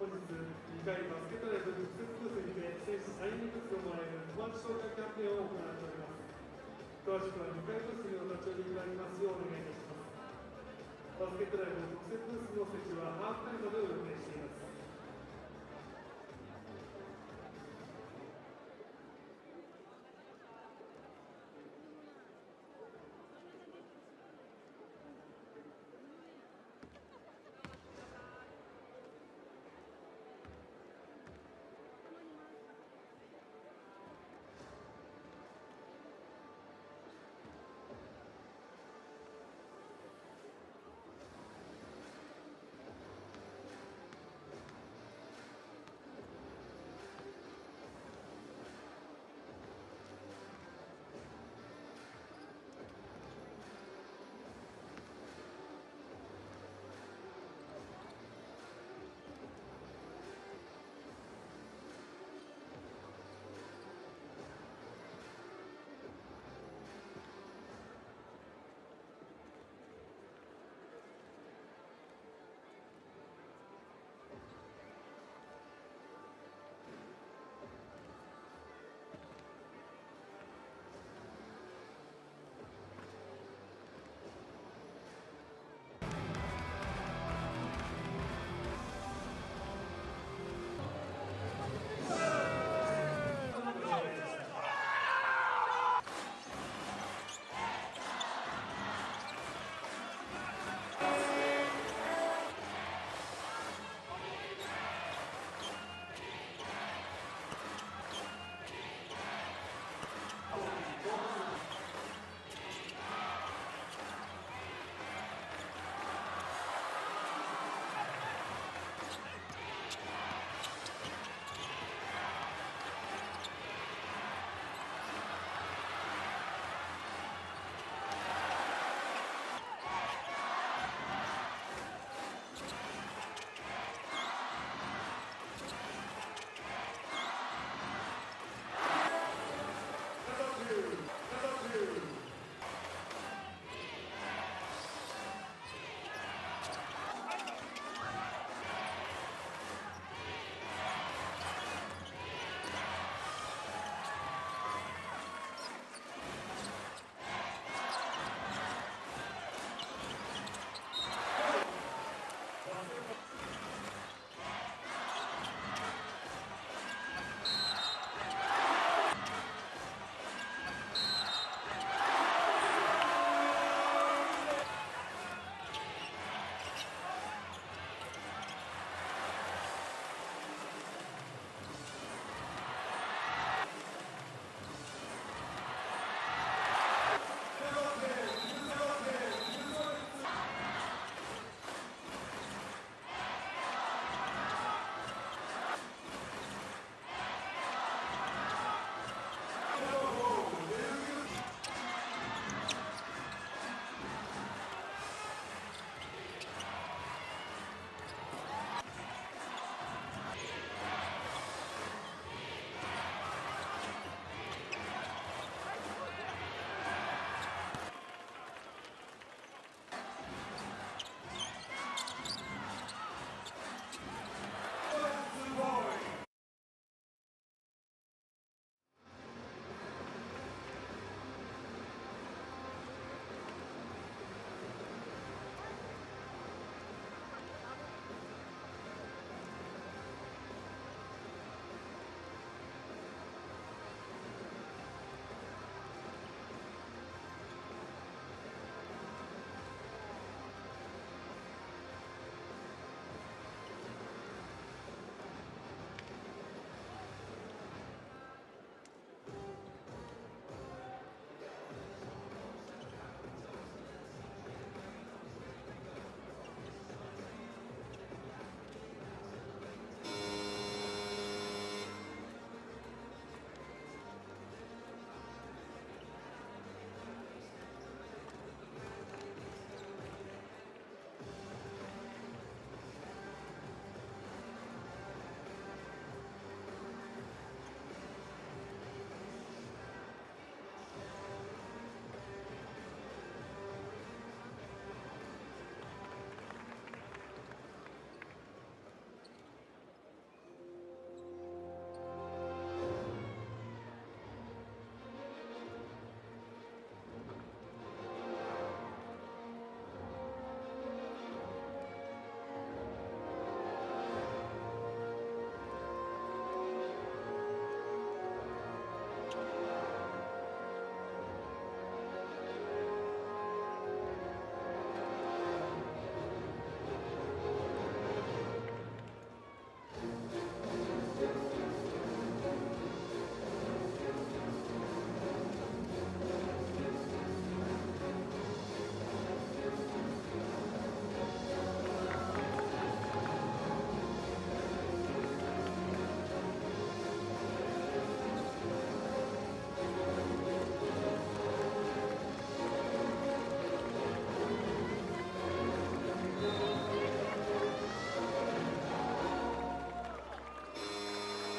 本日2回バスケットライブ特設ブースにて選手サイングッズをもらえる友達紹介キャンペーンを行っております。詳しくは2階ブースにお立ち寄りいただきますようお願いいたします。バスケットライブ特設ブースの設置はハーフタイムまでを予定しています。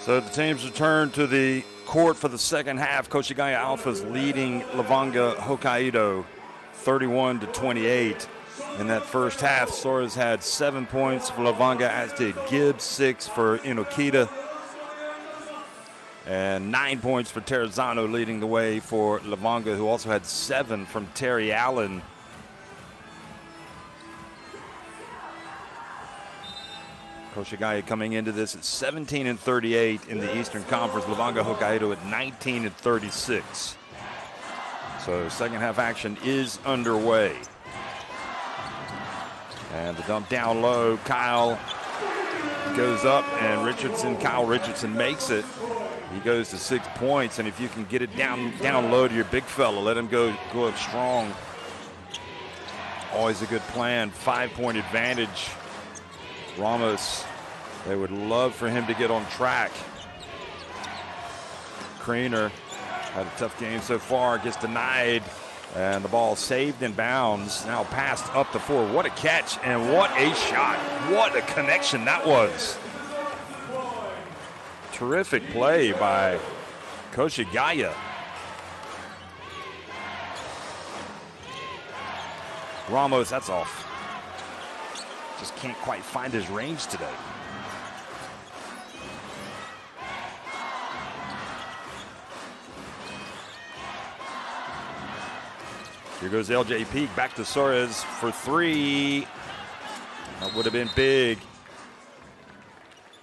So the teams return to the court for the second half. Koshigaya Alphas leading LEVANGA HOKKAIDO 31-28. In that first half, Soares had 7 points for LEVANGA, as did Gibbs, 6 for Inokita, and 9 points for Terrazano, leading the way for LEVANGA, who also had 7 from Terry Allen. Koshigaya coming into this at 17-38 in the Eastern Conference. LEVANGA HOKKAIDO at 19-36. So second half action is underway. And the dump down low. Kyle goes up, and Kyle Richardson makes it. He goes to 6 points, and if you can get it down low to your big fella, let him go up strong. Always a good plan. 5-point advantage. Ramos, they would love for him to get on track. Kriener had a tough game so far, gets denied, and the ball saved in bounds. Now passed up the floor. What a catch, and what a shot. What a connection that was. Terrific play by Koshigaya. Ramos, that's off. Just can't quite find his range today. Here goes LJP, back to Soares for 3. That would have been big.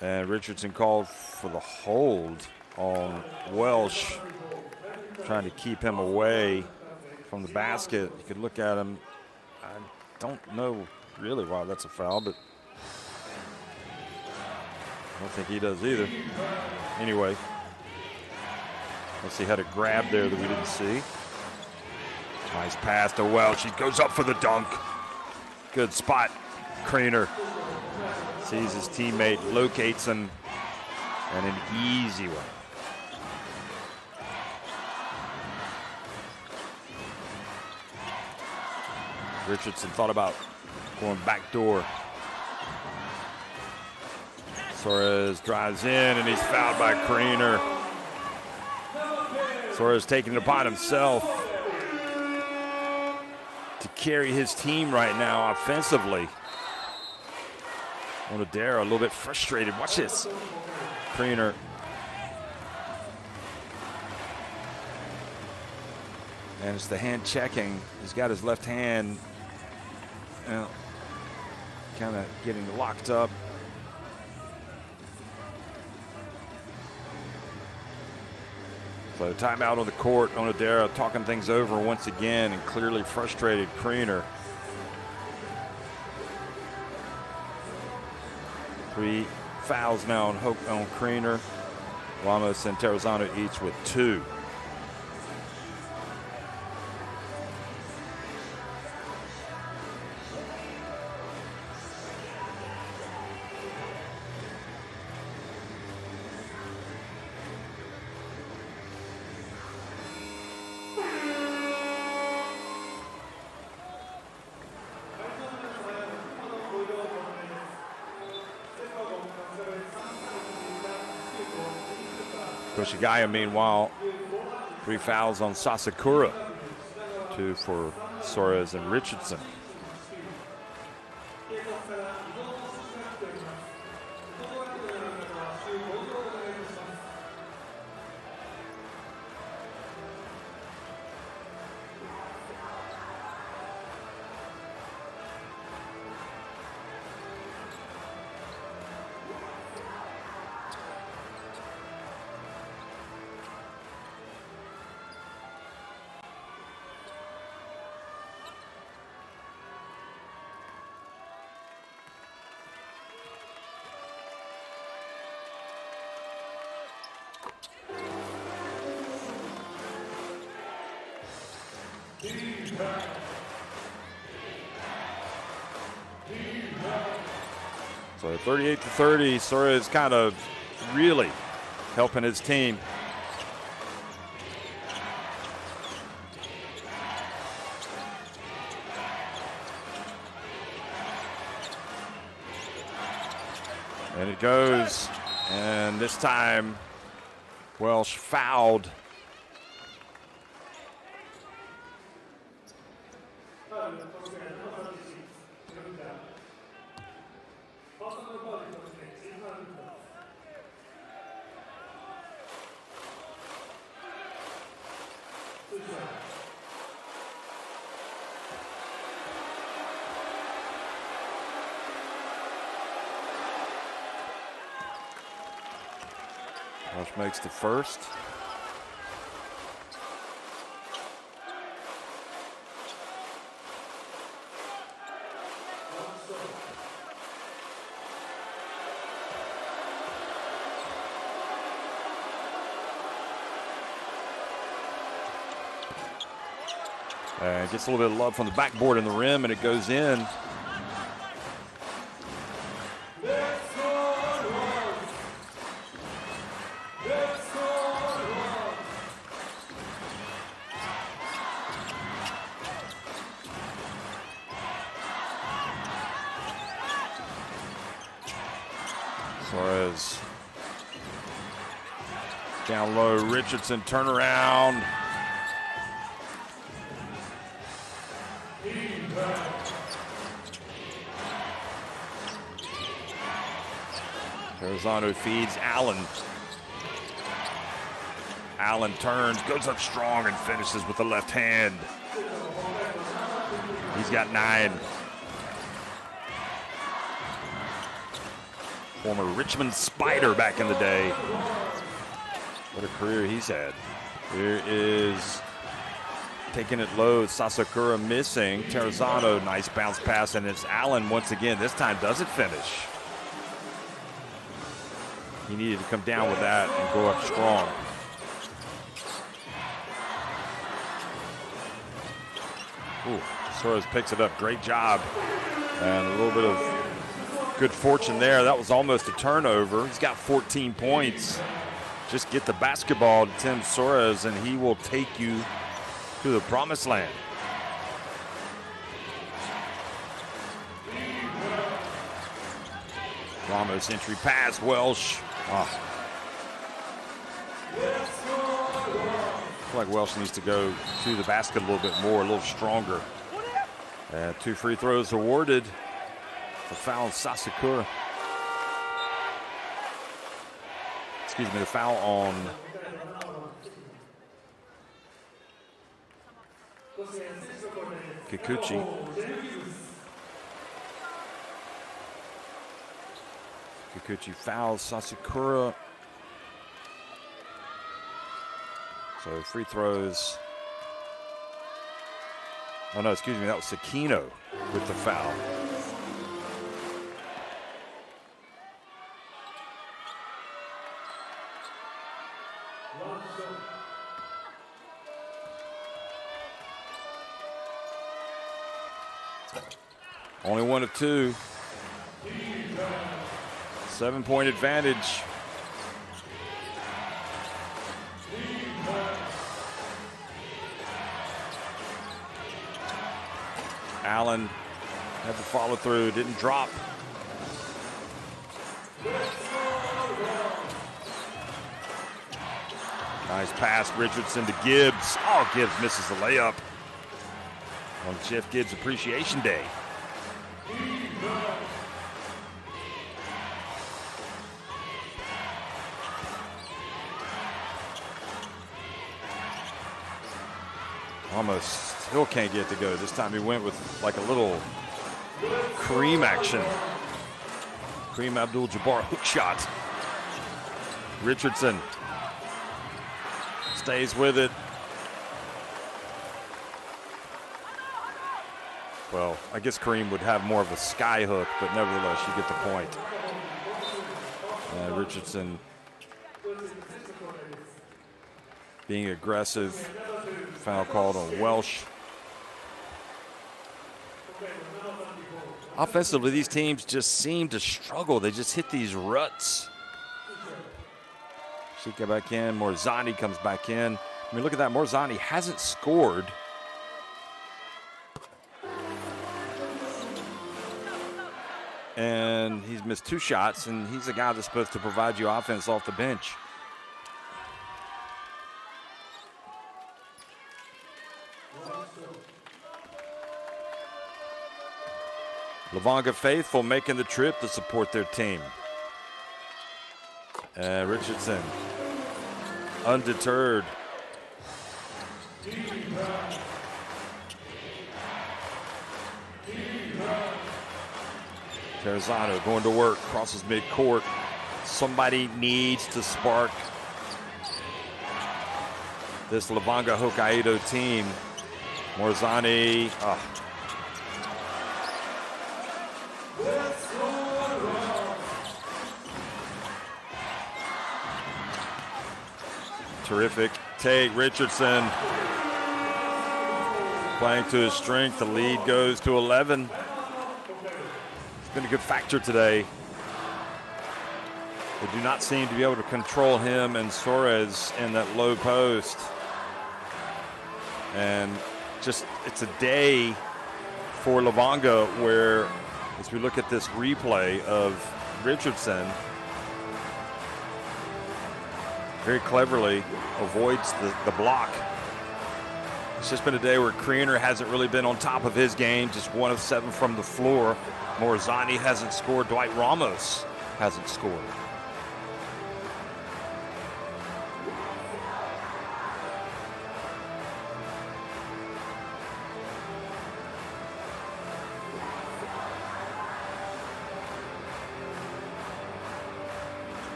And Richardson called for the hold on Welsh, trying to keep him away from the basket. You could look at him. I don't know really why that's a foul, but I don't think he does either. Anyway, let's see, had a grab there that we didn't see. Nice pass to Welsh. He goes up for the dunk. Good spot. Kriener sees his teammate, locates him, and an easy one. Richardson thought about going back door. Soares drives in, and he's fouled by Kriener. Soares taking it upon himself to carry his team right now offensively. Onodera a little bit frustrated. Watch this. Kriener. And it's the hand checking. He's got his left hand kind of getting locked up. So timeout on the court. Onodera talking things over once again, and clearly frustrated Kriener. 3 fouls now on Kriener. Ramos and Terrazano each with 2. Koshigaya, meanwhile, 3 fouls on Sasakura, 2 for Soares and Richardson. So 38-30, Soares kind of really helping his team. And it goes And this time, Welsh fouled. Welsh makes the first. And gets a little bit of love from the backboard in the rim, and it goes in. Suarez down low, Richardson turnaround. Terrazano feeds Allen. Allen turns, goes up strong and finishes with the left hand. He's got 9. Former Richmond Spider back in the day. What a career he's had. Here is taking it low, Sasakura missing. Terrazano, nice bounce pass, and it's Allen once again. This time doesn't finish. He needed to come down with that and go up strong. Ooh, Suarez picks it up, great job. And a little bit of good fortune there. That was almost a turnover. He's got 14 points. Just get the basketball to Tim Suarez and he will take you to the promised land. Ramos entry pass, Welsh. I feel like Welsh needs to go to the basket a little bit more, a little stronger. 2 free throws awarded for foul Sasakura. Excuse me, the foul on Kikuchi. Kikuchi fouls Sasakura. So free throws. Oh no, excuse me, that was Sakino with the foul. Only 1 of 2. 7-point advantage. Allen had to follow through, didn't drop. Nice pass, Richardson to Gibbs. Oh, Gibbs misses the layup on Jeff Gibbs Appreciation Day. Almost still can't get it to go. This time he went with like a little Kareem action. Kareem Abdul-Jabbar hook shot. Richardson stays with it. Well, I guess Kareem would have more of a sky hook, but nevertheless, you get the point. Richardson being aggressive. Foul called on Welsh. Offensively, these teams just seem to struggle. They just hit these ruts. Shika back in. Morzani comes back in. I mean, look at that. Morzani hasn't scored. and he's missed 2 shots, and he's the guy that's supposed to provide you offense off the bench. LEVANGA faithful making the trip to support their team. Richardson, undeterred. Terrazano going to work, crosses midcourt. Somebody needs to spark this LEVANGA HOKKAIDO team. Morzani. Terrific take, Richardson playing to his strength. The lead goes to 11. It's been a good factor today. They do not seem to be able to control him and Suarez in that low post. And just, it's a day for LEVANGA where, as we look at this replay of Richardson, very cleverly avoids the block. It's just been a day where Kriener hasn't really been on top of his game, just 1 of 7 from the floor. Morzani hasn't scored. Dwight Ramos hasn't scored.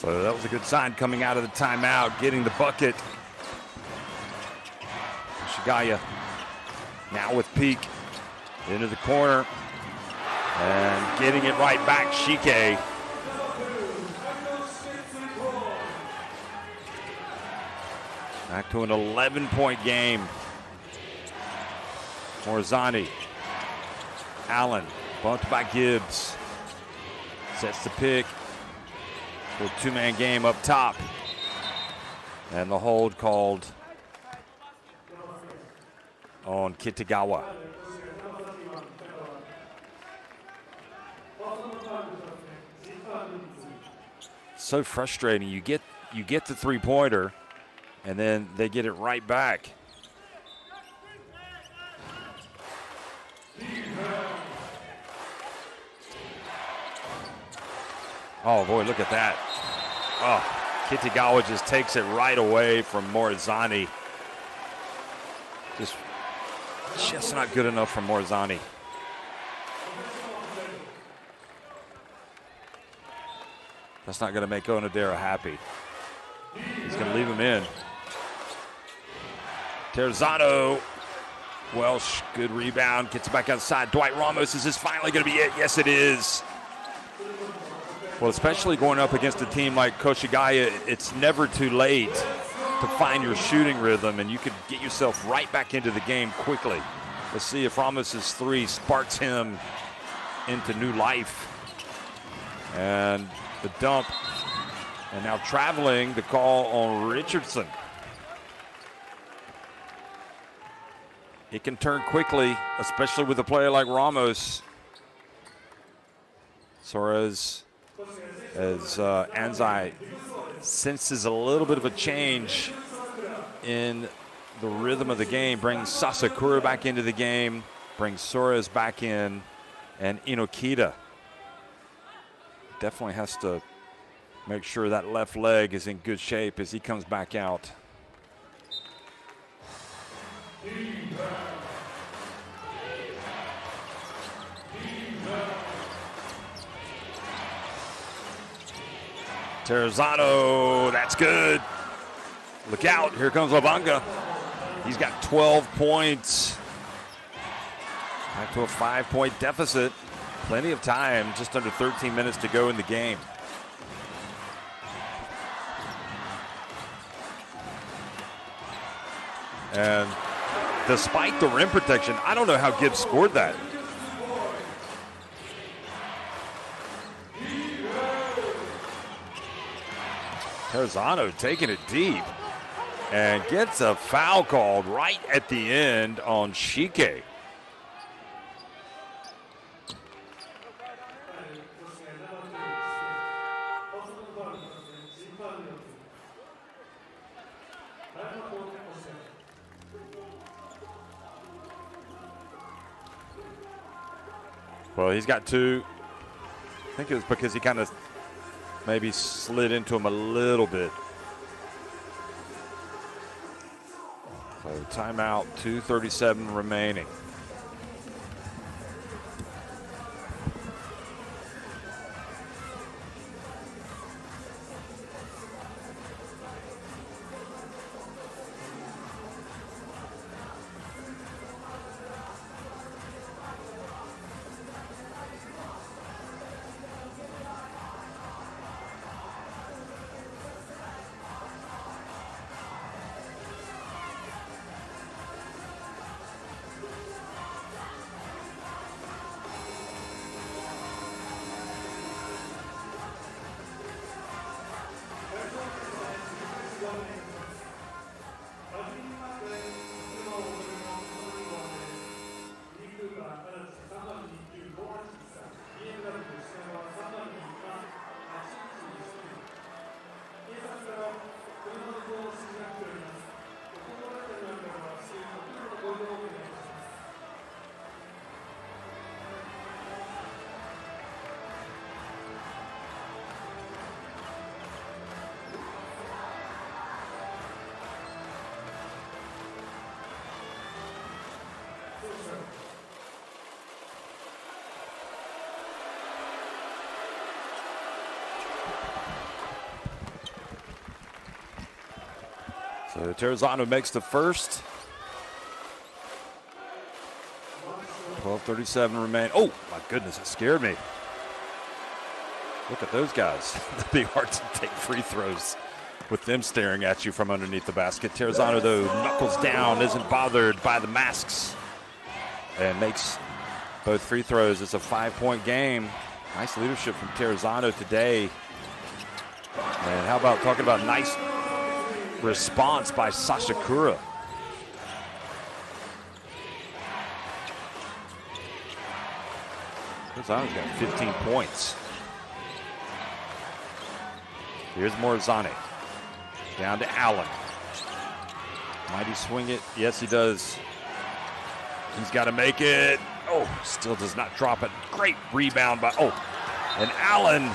So that was a good sign coming out of the timeout, getting the bucket. KOSHIGAYA now with Peak into the corner and getting it right back. Shike. Back to an 11-point game. Morzani. Allen bumped by Gibbs. Sets the pick. For a 2-man game up top. And the hold called on Kitagawa. So frustrating. You get the 3-pointer and then they get it right back. Oh boy, look at that. Oh, Kitagawa just takes it right away from Morzani. Just not good enough from Morzani. That's not going to make Onodera happy. He's going to leave him in. Terrazano. Welsh, good rebound. Gets back outside. Dwight Ramos, is this finally going to be it? Yes, it is. Well, especially going up against a team like KOSHIGAYA, it's never too late to find your shooting rhythm, and you could get yourself right back into the game quickly. Let's see if Ramos's 3 sparks him into new life. And the dump. And now traveling, the call on Richardson. It can turn quickly, especially with a player like Ramos. Suarez, as Anzai senses a little bit of a change in the rhythm of the game, brings Sasakura back into the game, brings Suarez back in. And Inokita definitely has to make sure that left leg is in good shape as he comes back out. Terrazano, that's good. Look out, here comes LEVANGA. He's got 12 points. Back to a 5-point deficit. Plenty of time, just under 13 minutes to go in the game. And despite the rim protection, I don't know how Gibbs scored that. Terrazano taking it deep and gets a foul called right at the end on Shike. Well, he's got two. I think it was because he kind of maybe slid into him a little bit. So timeout, 2:37 remaining. So Terrazano makes the first. 12:37 remain. Oh, my goodness, it scared me. Look at those guys. It'd be hard to take free throws with them staring at you from underneath the basket. Terrazano, though, knuckles down, isn't bothered by the masks, and makes both free throws. It's a 5-point game. Nice leadership from Terrazano today. And how about talking about nice response by Sasakura. Terrazano's got 15 points. Here's Morazani. Down to Allen. Might he swing it? Yes, he does. He's got to make it. Oh, still does not drop it. Great rebound by, and Allen,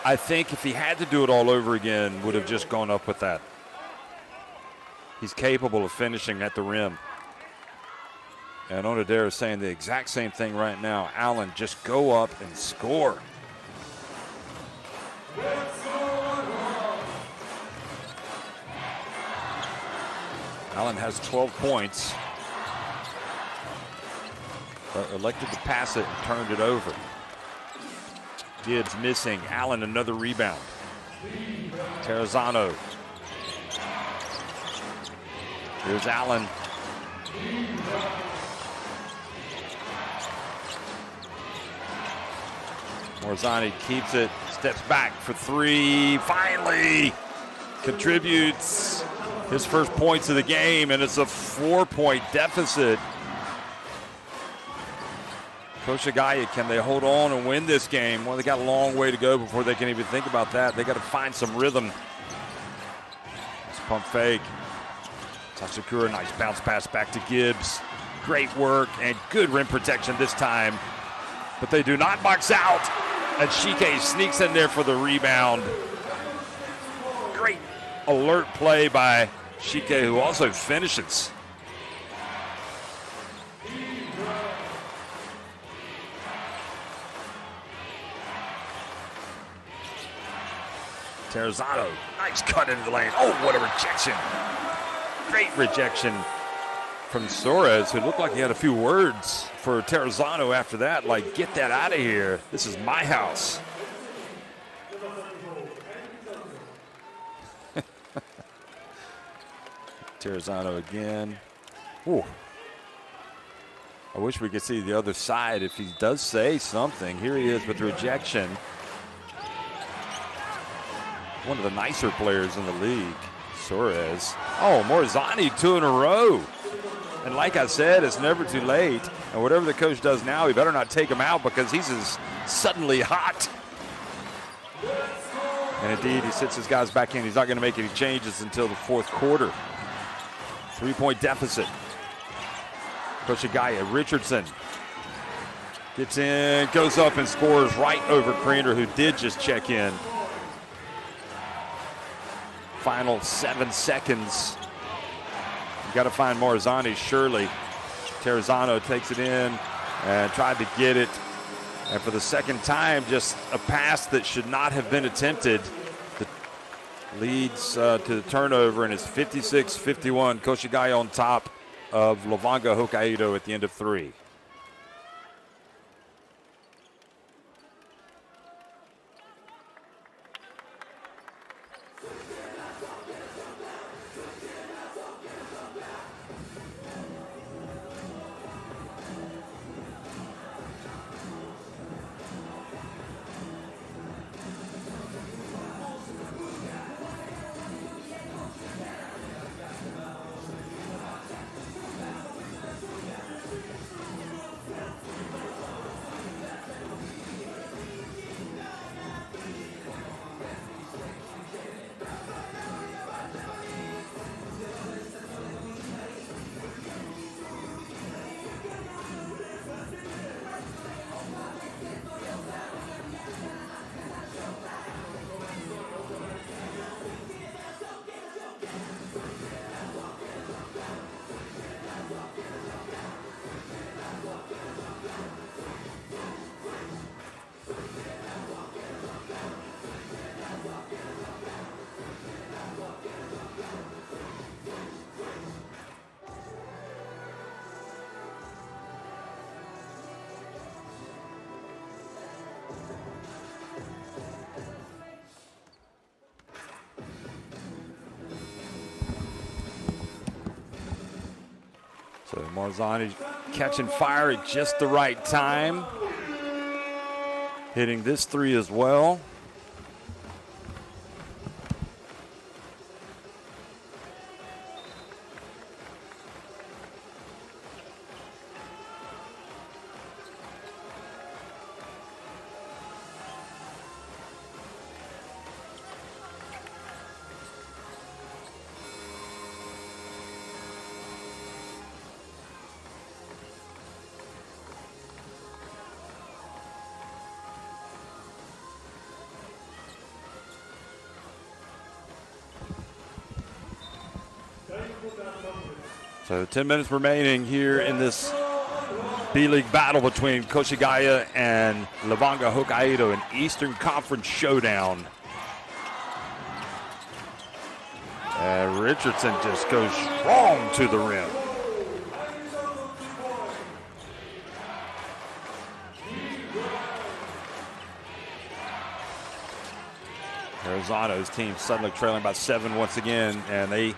I think if he had to do it all over again, would have just gone up with that. He's capable of finishing at the rim. And Onodera is saying the exact same thing right now. Allen, just go up and score. Allen has 12 points, but elected to pass it and turned it over. Gibbs missing. Allen, another rebound. Terrazano. Here's Allen. Morazani keeps it, steps back for three, finally contributes his first points of the game, and it's a 4-point deficit. Koshigaya, can they hold on and win this game? Well, they got a long way to go before they can even think about that. They got to find some rhythm. It's pump fake. Sasakura, nice bounce pass back to Gibbs. Great work and good rim protection this time but they do not box out. And Shike sneaks in there for the rebound. Great alert play by Shike, who also finishes. Terrazano, nice cut into the lane. Oh, what a rejection. Great rejection from Suarez, who looked like he had a few words for Terrazano after that, like, get that out of here. This is my house. Terrazano again. Ooh. I wish we could see the other side if he does say something. Here he is with the rejection. One of the nicer players in the league, Suarez. Oh, Morzani, 2 in a row. And like I said, it's never too late. And whatever the coach does now, he better not take him out because he's as suddenly hot. And indeed, he sits his guys back in. He's not going to make any changes until the fourth quarter. 3-point deficit. KOSHIGAYA, Richardson gets in, goes up and scores right over Kraner, who did just check in. Final 7 seconds. You got to find Morzani, surely. Terrazano takes it in and tried to get it. And for the second time, just a pass that should not have been attempted. That leads to the turnover, and it's 56-51. KOSHIGAYA on top of LEVANGA HOKKAIDO at the end of 3. So Morzani catching fire at just the right time. Hitting this 3 as well. So 10 minutes remaining here in this B-League battle between KOSHIGAYA and LEVANGA HOKKAIDO, an Eastern Conference showdown. And Richardson just goes strong to the rim. Arizona's team suddenly trailing by 7 once again, and they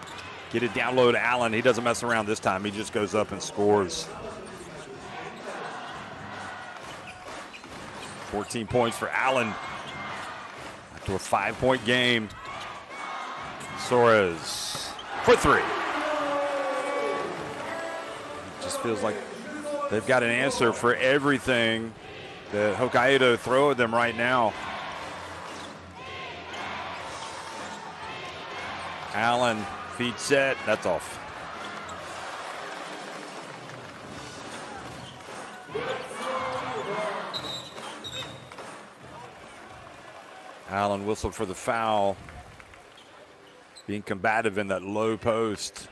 get it down low to Allen. He doesn't mess around this time. He just goes up and scores. 14 points for Allen to a 5-point game. Suarez for 3. It just feels like they've got an answer for everything that Hokkaido throw at them right now. Allen, feed set, that's off. Allen whistled for the foul. Being combative in that low post.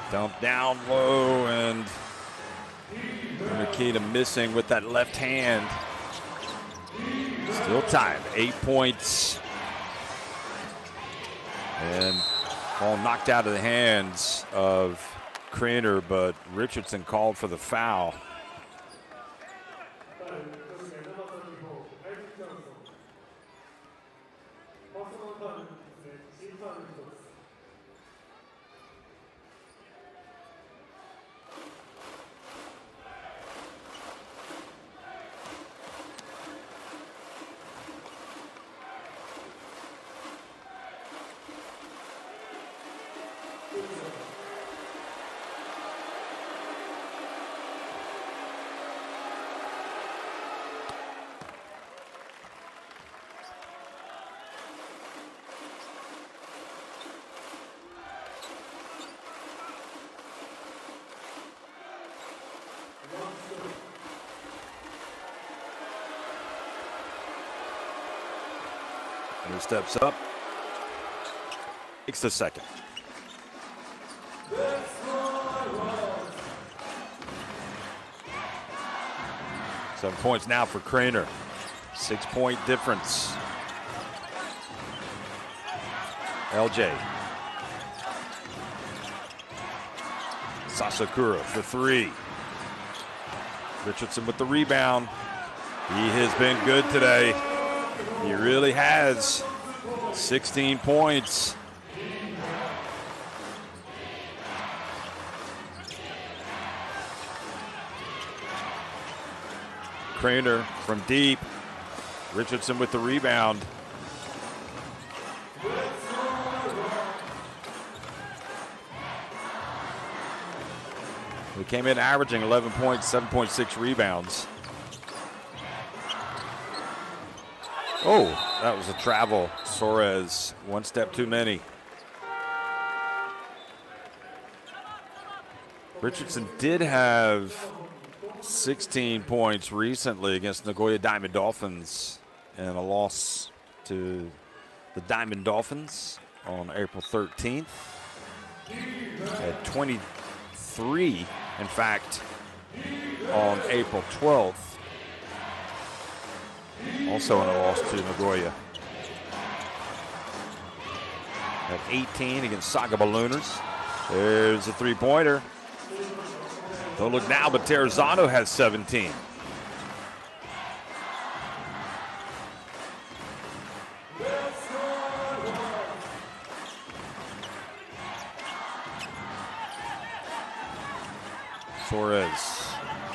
Dump down low, and Nikita missing with that left hand. Still tied, 8 points. And ball knocked out of the hands of Craner, but Richardson called for the foul. And he steps up. Takes the second. Seven points now for Craner. 6 point difference. LJ. Sasakura for three. Richardson with the rebound. He has been good today. He really has. 16 points. Craner from deep. Richardson with the rebound. He came in averaging 11 points, 7.6 rebounds. Oh, that was a travel. Suarez, one step too many. Richardson did have 16 points recently against Nagoya Diamond Dolphins in a loss to the Diamond Dolphins on April 13th. At 23, in fact, on April 12th. Also in a loss to Nagoya. At 18 against Saga Ballooners. There's a three-pointer. Don't look now, but Terrazano has 17. Suarez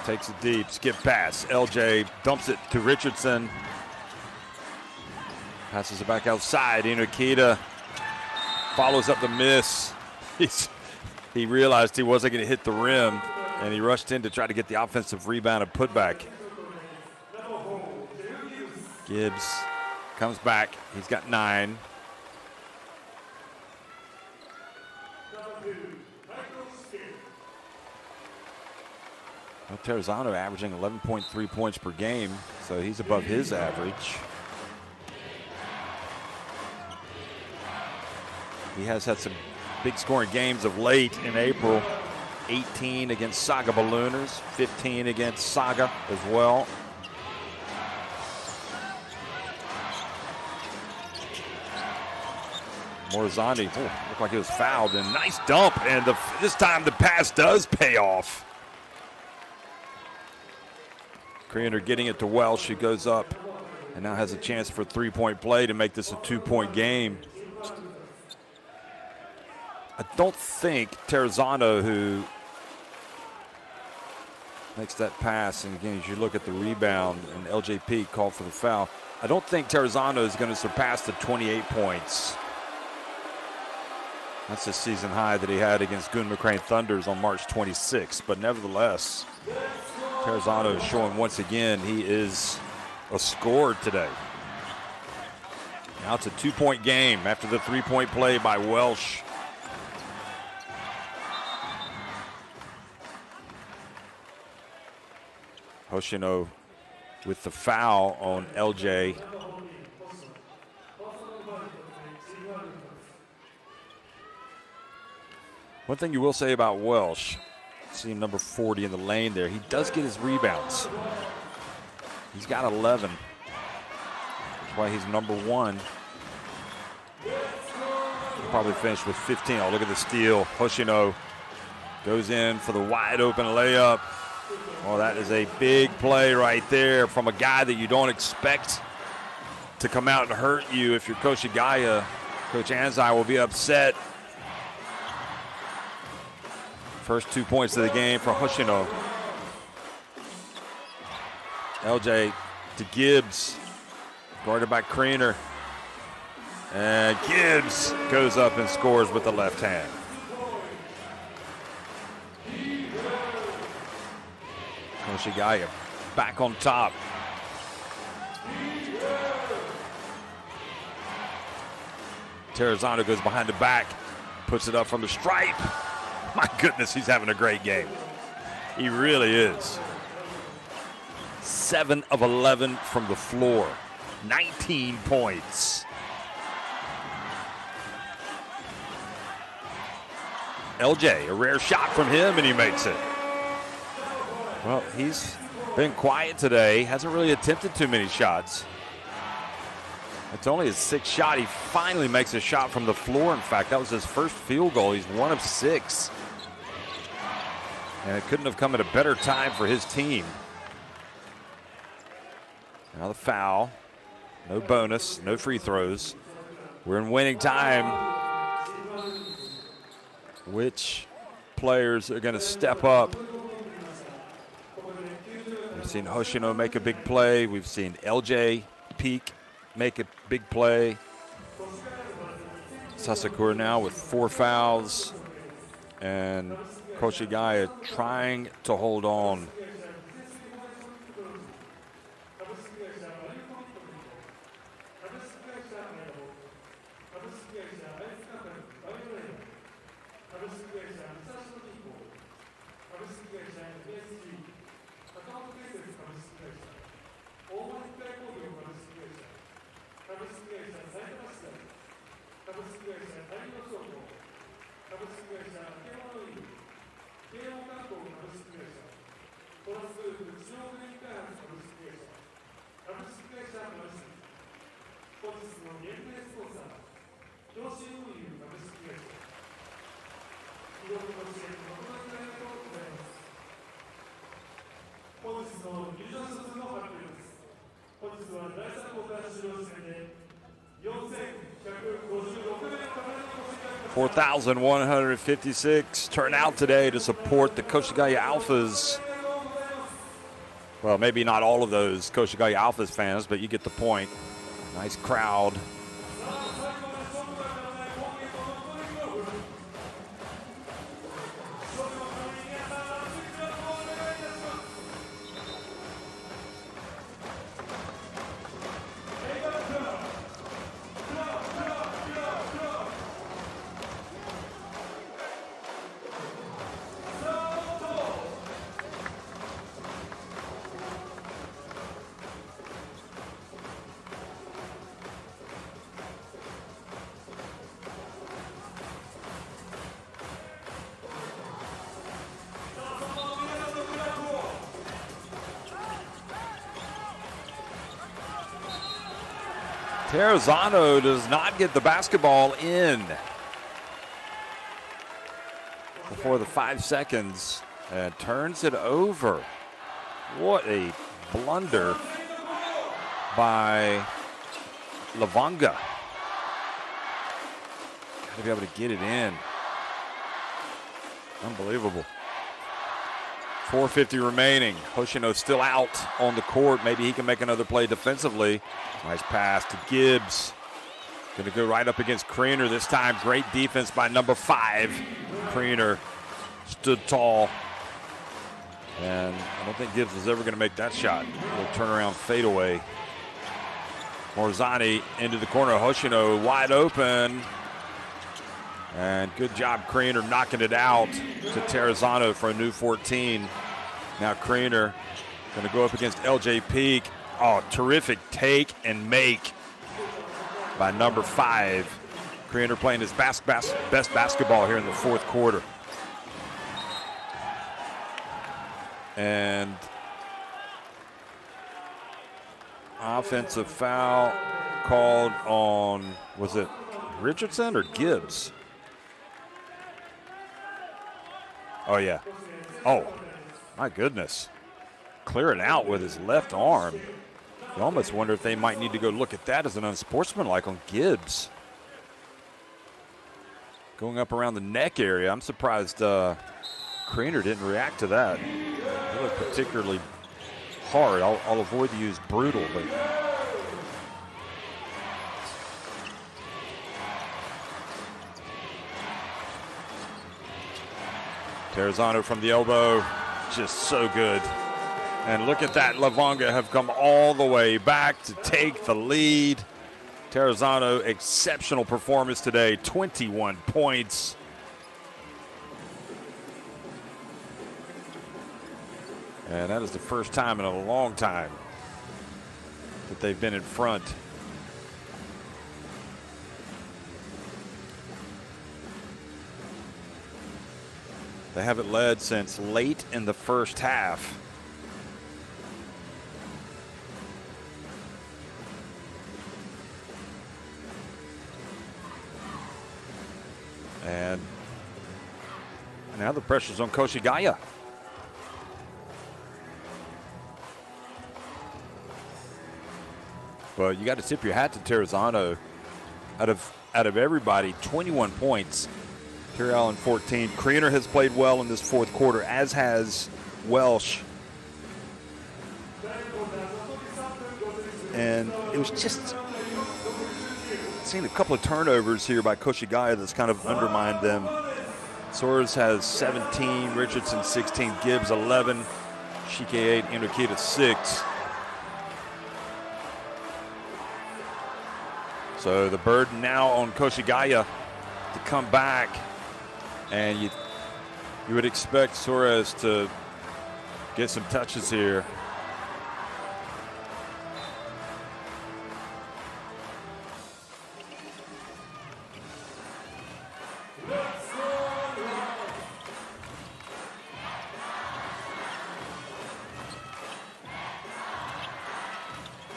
takes it deep, skip pass. LJ dumps it to Richardson. Passes it back outside. Inokita follows up the miss. He realized he wasn't going to hit the rim, and he rushed in to try to get the offensive rebound and putback. Gibbs comes back. He's got 9. Well, Terrazano averaging 11.3 points per game, so he's above his average. He has had some big scoring games of late in April. 18 against Saga Ballooners, 15 against Saga as well. Morizandi, looked like he was fouled, and nice dump, and this time the pass does pay off. Craner getting it to Welsh, who goes up and now has a chance for a three-point play to make this a 2-point game. I don't think Terrazano, who makes that pass, and again, as you look at the rebound, and LJP called for the foul, I don't think Terrazano is going to surpass the 28 points. That's the season high that he had against Gun McCrane Thunders on March 26th. But nevertheless, Terrazano is showing once again he is a scorer today. Now it's a 2-point game after the 3-point play by Welsh. Hoshino with the foul on LJ. One thing you will say about Welsh, seeing number 40 in the lane there, he does get his rebounds. He's got 11. That's why he's number 1. He'll probably finish with 15. Oh, look at the steal. Hoshino goes in for the wide open layup. Oh, that is a big play right there from a guy that you don't expect to come out and hurt you. If you're Koshigaya, Coach Anzai will be upset. First 2 points of the game for Hoshino. LJ to Gibbs, guarded by Kriener. And Gibbs goes up and scores with the left hand. Koshigaya back on top. Terrazano goes behind the back, puts it up from the stripe. My goodness, he's having a great game. He really is. 7 of 11 from the floor, 19 points. LJ, a rare shot from him, and he makes it. Well, he's been quiet today. Hasn't really attempted too many shots. It's only his 6th shot. He finally makes a shot from the floor. In fact, that was his first field goal. He's 1 of 6. And it couldn't have come at a better time for his team. Now the foul. No bonus, no free throws. We're in winning time. Which players are going to step up? We've seen Hoshino make a big play. We've seen LJ peak, make a big play. Sasakura now with 4 fouls. And Koshigaya trying to hold on. $4,156 turnout today to support the Koshigaya Alphas. Well, maybe not all of those Koshigaya Alphas fans, but you get the point. Nice crowd. Terrazano does not get the basketball in before the 5 seconds and turns it over. What a blunder by LEVANGA. Got to be able to get it in. Unbelievable. 4:50 remaining. Hoshino still out on the court. Maybe he can make another play defensively. Nice pass to Gibbs. Going to go right up against Kriener this time. Great defense by number 5. Kriener stood tall. And I don't think Gibbs was ever going to make that shot. A little turnaround fadeaway. Morzani into the corner. Hoshino wide open. And good job, Kriener, knocking it out to Terrazano for a new 14. Now Kriener going to go up against LJ Peak. Oh, terrific take and make by number 5. Kriener playing his best basketball here in the fourth quarter. And offensive foul called on, was it Richardson or Gibbs? Oh, yeah. Oh, my goodness. Clearing out with his left arm. You almost wonder if they might need to go look at that as an unsportsmanlike on Gibbs. Going up around the neck area. I'm surprised Kriener didn't react to that. It looked particularly hard. I'll avoid to use brutal, but Terrazano from the elbow, just so good. And look at that, LEVANGA have come all the way back to take the lead. Terrazano, exceptional performance today, 21 points. And that is the first time in a long time that they've been in front. They haven't led since late in the first half. And now the pressure's on KOSHIGAYA. But you got to tip your hat to Terrazano. Out of everybody, 21 points. Kerry Allen 14. Kriener has played well in this fourth quarter, as has Welsh. And it was just seen a couple of turnovers here by KOSHIGAYA that's kind of undermined them. Soares has 17, Richardson 16, Gibbs 11, Shike 8, Inokita 6. So the burden now on KOSHIGAYA to come back, and you would expect Soares to get some touches here.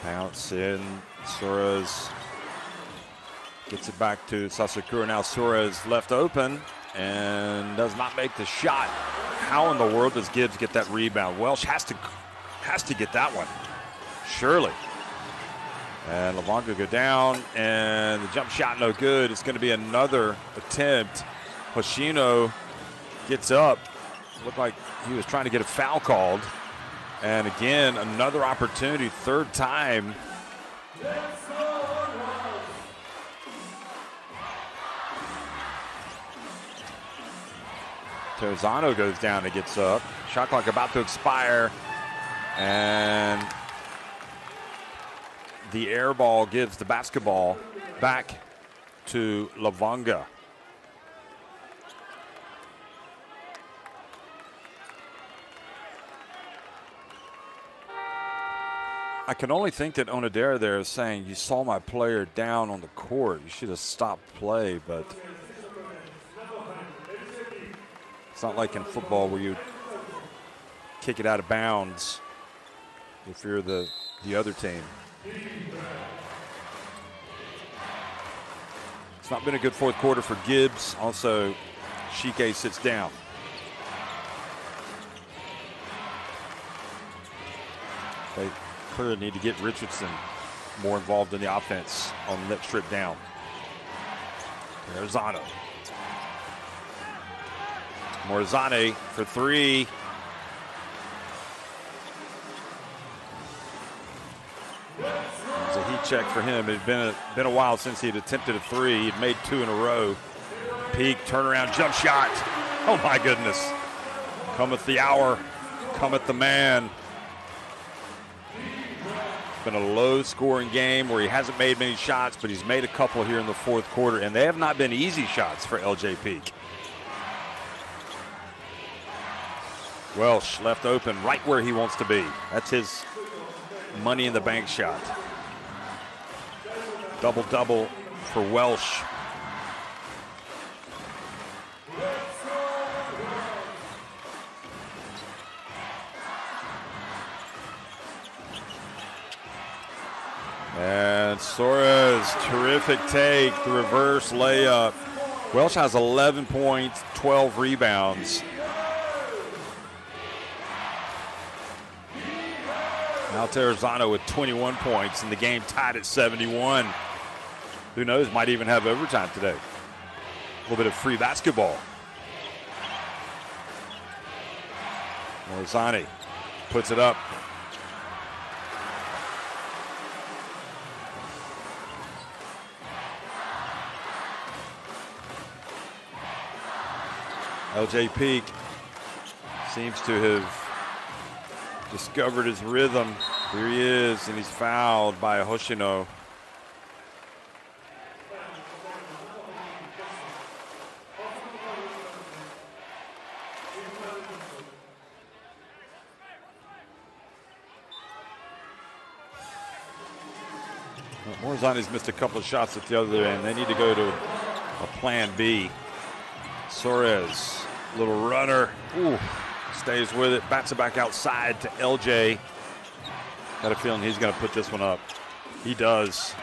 Bounce in, Soares gets it back to Sasakura. Now Soares left open and does not make the shot. How in the world does Gibbs get that rebound? Welsh has to get that one, surely. And LEVANGA go down, and the jump shot no good. It's going to be another attempt. Hoshino gets up. Looked like he was trying to get a foul called. And again, another opportunity, third time. Terrazano goes down and gets up. Shot clock about to expire. And the air ball gives the basketball back to LEVANGA. I can only think that Onodera there is saying, you saw my player down on the court. You should have stopped play, but it's not like in football where you kick it out of bounds if you're the other team. It's not been a good fourth quarter for Gibbs. Also, Shike sits down. They clearly need to get Richardson more involved in the offense on lip strip down. Morzani. Morzani for three. check for him. It had been a while since he had attempted a three. He'd made 2 in a row. Peak, turnaround, jump shot. Oh my goodness. Cometh the hour, cometh the man. It's been a low scoring game where he hasn't made many shots, but he's made a couple here in the fourth quarter, and they have not been easy shots for LJ Peak. Welsh left open right where he wants to be. That's his money in the bank shot. Double-double for Welsh. And Suarez, terrific take, the reverse layup. Welsh has 11 points, 12 rebounds. Now Terrazano with 21 points, and the game tied at 71. Who knows, might even have overtime today. A little bit of free basketball. Morzani puts it up. LJ Peak seems to have discovered his rhythm. Here he is, and he's fouled by Hoshino. Morzani's missed a couple of shots at the other end. They need to go to a plan B. Suarez, little runner. Ooh. Stays with it, bats it back outside to LJ. Got a feeling he's going to put this one up. He does.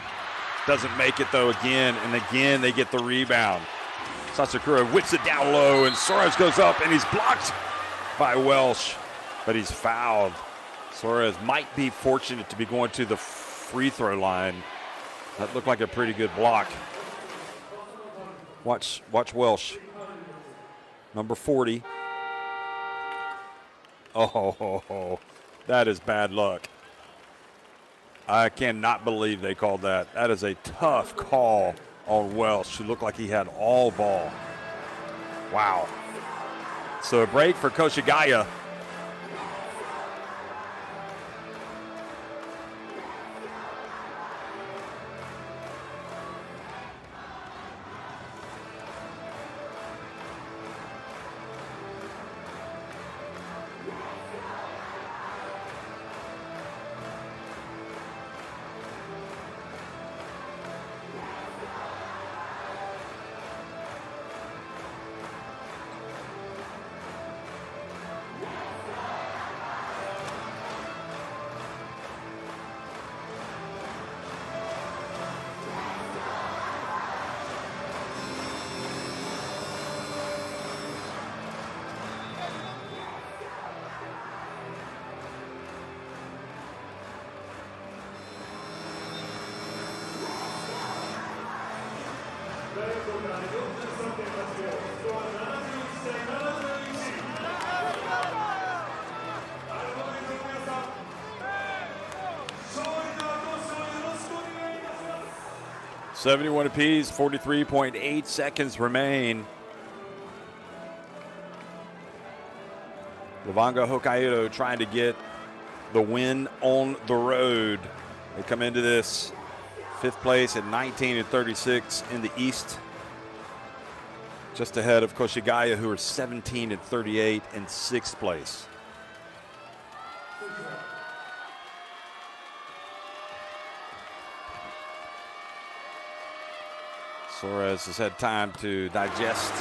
Doesn't make it though again, and again they get the rebound. Sasakura whips it down low, and Suarez goes up, and he's blocked by Welsh, but he's fouled. Suarez might be fortunate to be going to the free throw line. That looked like a pretty good block. Watch Welsh. Number 40. Oh, that is bad luck. I cannot believe they called that. That is a tough call on Welsh, who looked like he had all ball. Wow. So a break for KOSHIGAYA. $71 apiece, 43.8 seconds remain. LEVANGA HOKKAIDO trying to get the win on the road. They come into this fifth place at 19-36 in the East, just ahead of KOSHIGAYA, who are 17-38 in sixth place. Suarez has had time to digest.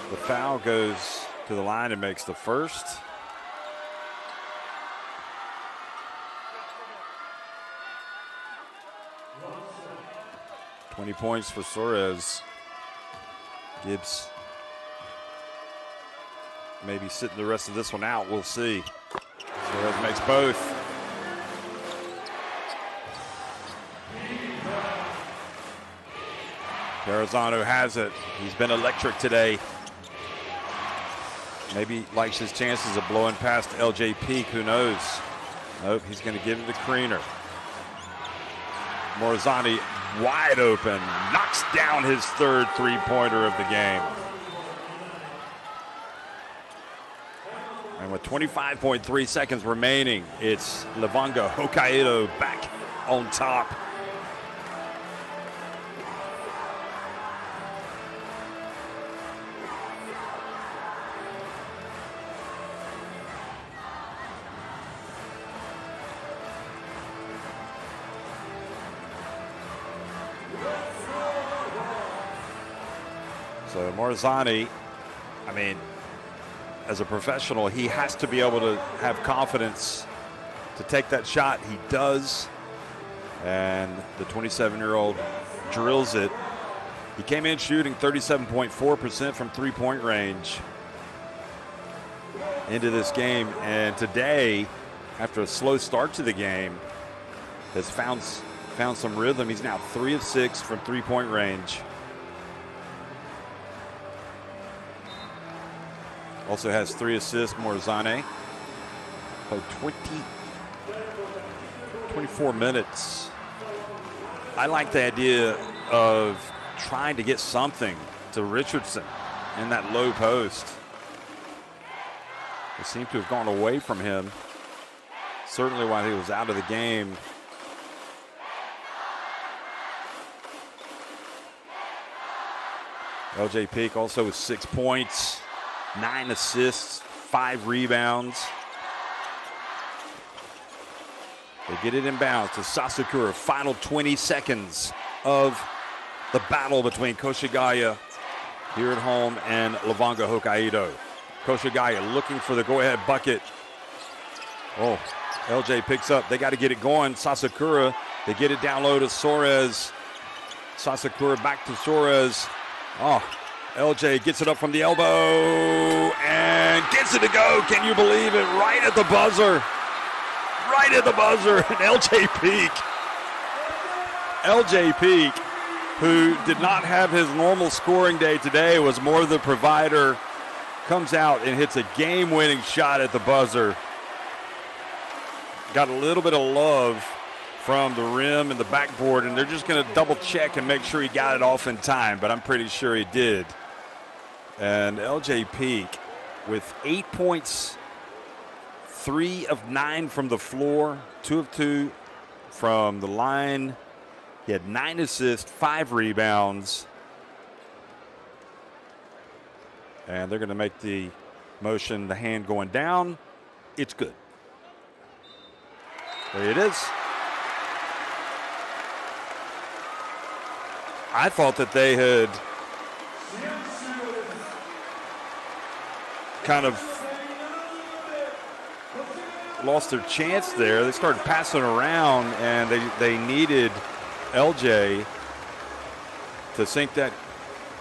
The foul, goes to the line and makes the first. $20 points for Suarez. Gibbs maybe sitting the rest of this one out. We'll see. Suarez makes both. Terrazano has it. He's been electric today. Maybe likes his chances of blowing past LJ Peak. Who knows? Nope, he's going to give it to Kriener. Morizani wide open, knocks down his third three-pointer of the game. And with 25.3 seconds remaining, it's LEVANGA HOKKAIDO back on top. So Morizani, I mean, as a professional, he has to be able to have confidence to take that shot. He does. And the 27-year-old drills it. He came in shooting 37.4% from three-point range into this game. And today, after a slow start to the game, has found some rhythm. He's now 3 of 6 from three-point range. Also has 3 assists, Morizani. Played 24 minutes. I like the idea of trying to get something to Richardson in that low post. It seemed to have gone away from him, certainly while he was out of the game. LJ Peak also with 6 points. 9 assists, 5 rebounds. They get it inbounds to Sasakura. Final 20 seconds of the battle between Koshigaya here at home and LEVANGA HOKKAIDO. Koshigaya looking for the go-ahead bucket. Oh, LJ picks up. They got to get it going. Sasakura, they get it down low to Suarez. Sasakura back to Suarez. Oh, LJ gets it up from the elbow and gets it to go. Can you believe it? Right at the buzzer. Right at the buzzer. And LJ Peak, who did not have his normal scoring day today, was more the provider, comes out and hits a game-winning shot at the buzzer. Got a little bit of love from the rim and the backboard, and they're just going to double check and make sure he got it off in time, but I'm pretty sure he did. And LJ Peak with 8 points, 3 of 9 from the floor, 2 of 2 from the line. He had 9 assists, 5 rebounds. And they're going to make the motion, the hand going down. It's good. There it is. I thought that they had kind of lost their chance there. They started passing around, and they needed LJ to sink that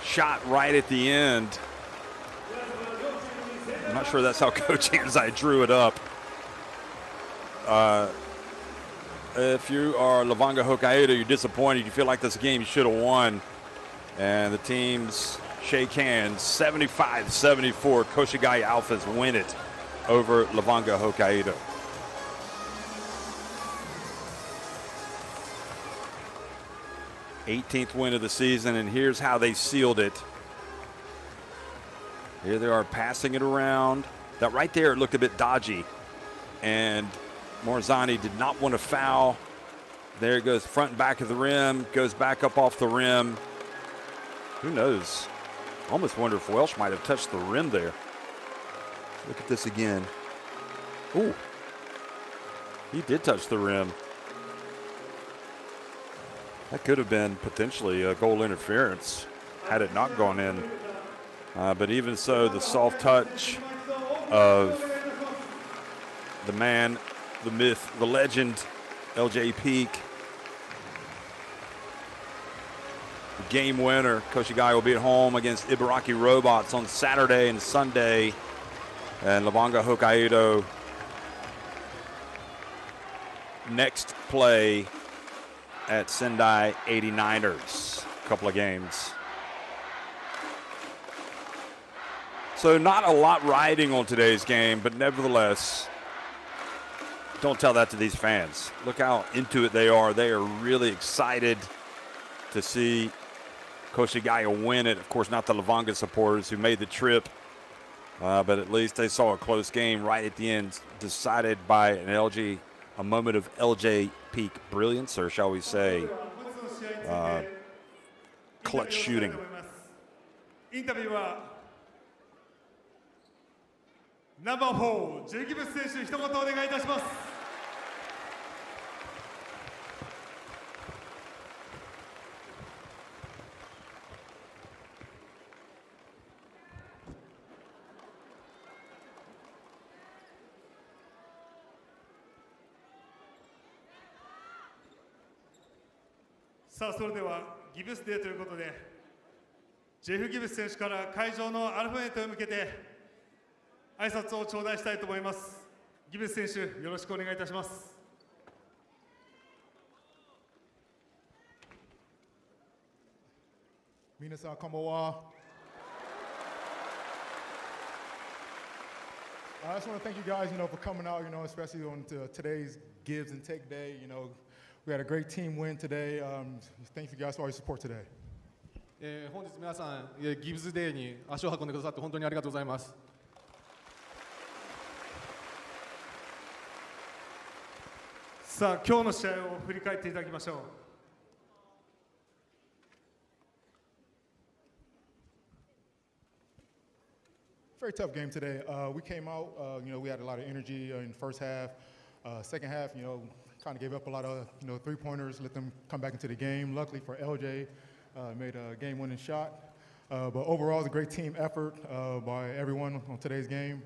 shot right at the end. I'm not sure that's how Coach Anzai drew it up. If you are LEVANGA HOKKAIDO, you're disappointed. You feel like this game you should have won. And the teams shake hands. 75-74. Koshigaya Alphas win it over LEVANGA HOKKAIDO. '18th win of the season, and here's how they sealed it. Here they are passing it around. That right there looked a bit dodgy, and Morizani did not want to foul. There it goes, front and back of the rim, goes back up off the rim. Who knows? Almost wonder if Welsh might have touched the rim there. Look at this again. Ooh, he did touch the rim. That could have been potentially a goal interference had it not gone in. But even so, the soft touch of the man, the myth, the legend, LJ Peak. The game winner. Koshigaya will be at home against Ibaraki Robots on Saturday and Sunday. And LEVANGA HOKKAIDO next play at Sendai 89ers. A couple of games. So not a lot riding on today's game, but nevertheless, Don't tell that to these fans. Look how into it they are. They are really excited to see KOSHIGAYA win it. Of course, not the LEVANGA supporters who made the trip, but at least they saw a close game right at the end, decided by a moment of LJ peak brilliance, or shall we say, clutch shooting. インタビューはナンバー4、ジェフ・ギブス選手、一言お願いいたします。さあ、それではギブスデーということで、ジェフ・ギブス選手から会場のアルファベットへ向けて挨拶を頂戴したいと思います。ギブス選手、よろしくお願いいたします。皆さん、こんばんは。I just want to thank you guys, for coming out, especially on today's Gibbs and Take Day. We had a great team win today. Thank you guys for all your support today. 本日皆さん、ギブズデーに足を運んでくださって本当にありがとうございます。さあ、今日の試合を振り返っていただきましょう。Very tough game today. We came out, we had a lot of energy in the first half. Second half, kind of gave up a lot of, three-pointers, let them come back into the game. Luckily for LJ, made a game-winning shot. But overall, it's a great team effort by everyone on today's game.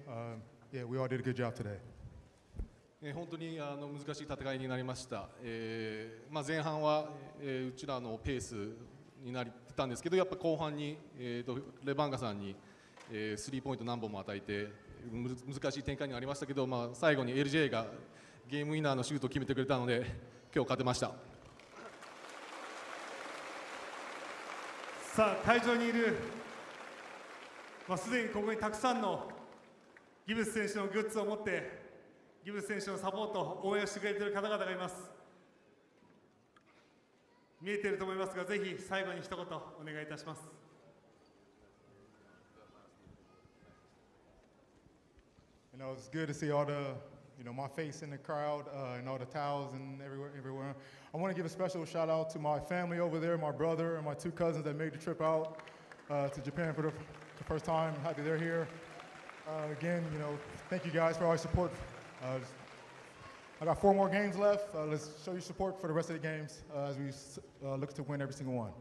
Yeah, we all did a good job today. 本当に難しい戦いになりました。前半は、うちらのペースになったんですけど、やっぱ後半に、レバンガさんに、スリーポイント何本も与えて難しい展開になりましたけど、最後に LJ がゲームウィナーのシュートを決めてくれたので今日勝てました。さあ、会場にいる、すでにここにたくさんのギブス選手のグッズを持ってギブス選手のサポート応援をしてくれている方々がいます。見えていると思いますが、ぜひ最後に一言お願いいたします。It's good to see all the, my face in the crowd and all the towels and everywhere. I want to give a special shout out to my family over there, my brother and my two cousins that made the trip out to Japan for the first time. I'm happy they're here. Again, thank you guys for all your support. I got 4 more games left. Let's show you support for the rest of the games as we look to win every single one.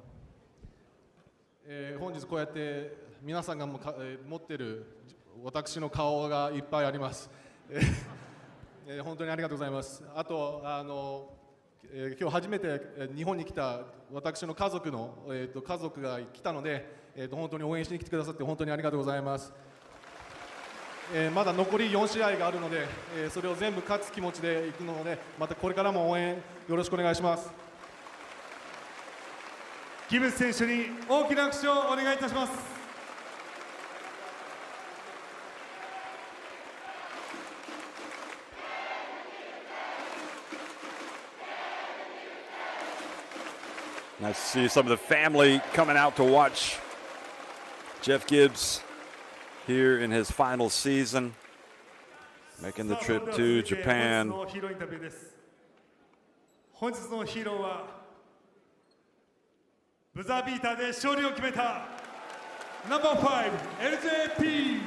本日こうやって皆さんが持っている私の顔がいっぱいあります。本当にありがとうございます。あと今日初めて日本に来た私の家族が来たので、本当に応援しに来てくださって本当にありがとうございます。まだ残り4試合があるので、それを全部勝つ気持ちでいくので、またこれからも応援よろしくお願いします。ギブス選手に大きな拍手をお願いいたします。Nice to see some of the family coming out to watch Jeff Gibbs here in his final season, making the trip to Japan. 本日のヒーローはブザービーターで勝利を決めたナンバー5 LJ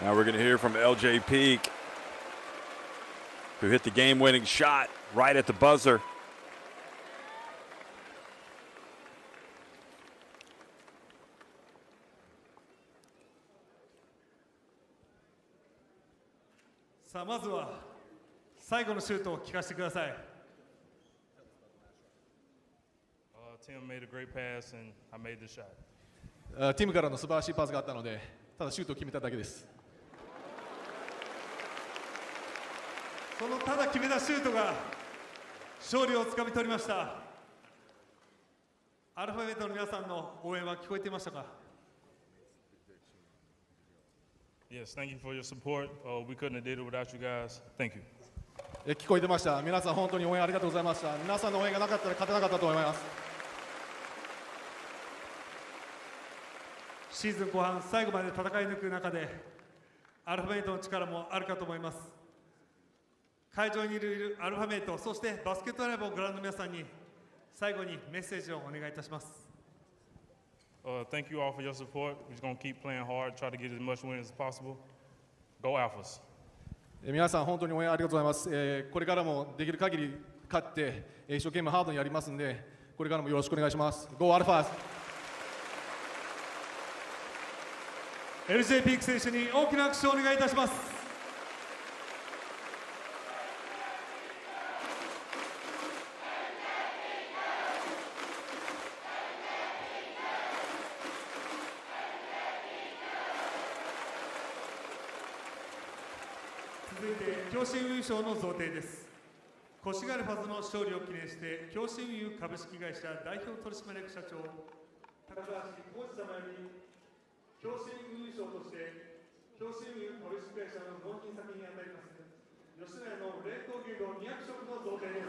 Now we're going to hear from LJ Peak, who hit the game-winning shot right at the buzzer. P まずは最後のシュートを聞かせてください。Tim made a great pass and I made the shot. ティムからの素晴らしいパスがあったので、ただシュートを決めただけです。そのただ決めたシュートが勝利をつかみ取りました。アルファベットの皆さんの応援は聞こえていましたか？ Yes, thank you for your support. We couldn't have did it without you guys. Thank you. 聞こえてました。皆さん本当に応援ありがとうございました。皆さんの応援がなかったら勝てなかったと思います。シーズン後半最後まで戦い抜く中でアルファメイトの力もあるかと思います。会場にいるアルファメイト、そしてバスケットライブをご覧の皆さんに最後にメッセージをお願いいたします。Thank you all for your support. We're just going to keep playing hard, try to get as much win as possible. Go ALPHAS. 皆さん本当に応援ありがとうございます。これからもできる限り勝って一生懸命ハードにやりますんで、これからもよろしくお願いします。Go ALPHAS。LJ ピーク選手に大きな拍手をお願いいたします。続いて強心優勝の贈呈です。越谷アルファズの勝利を記念して強心優株式会社代表取締役社長高橋浩二様に強心優勝として強心優株式会社の納品先にあたります吉野家の冷凍牛丼200食の贈呈です。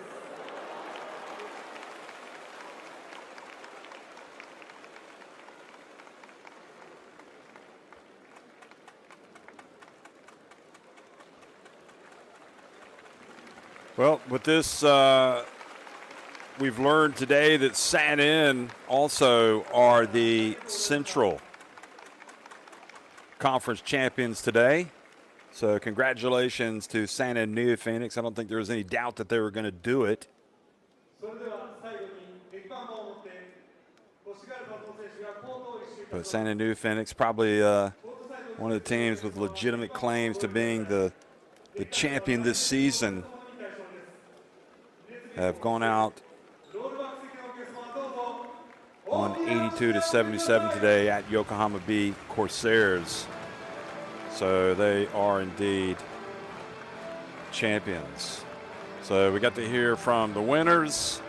Well, with this, we've learned today that San-In also are the Central Conference champions today. So congratulations to San-In New Phoenix. I don't think there was any doubt that they were going to do it. But San-In New Phoenix probably one of the teams with legitimate claims to being the champion this season. Have gone out on 82-77 today at Yokohama B Corsairs. So they are indeed champions. So we got to hear from the winners.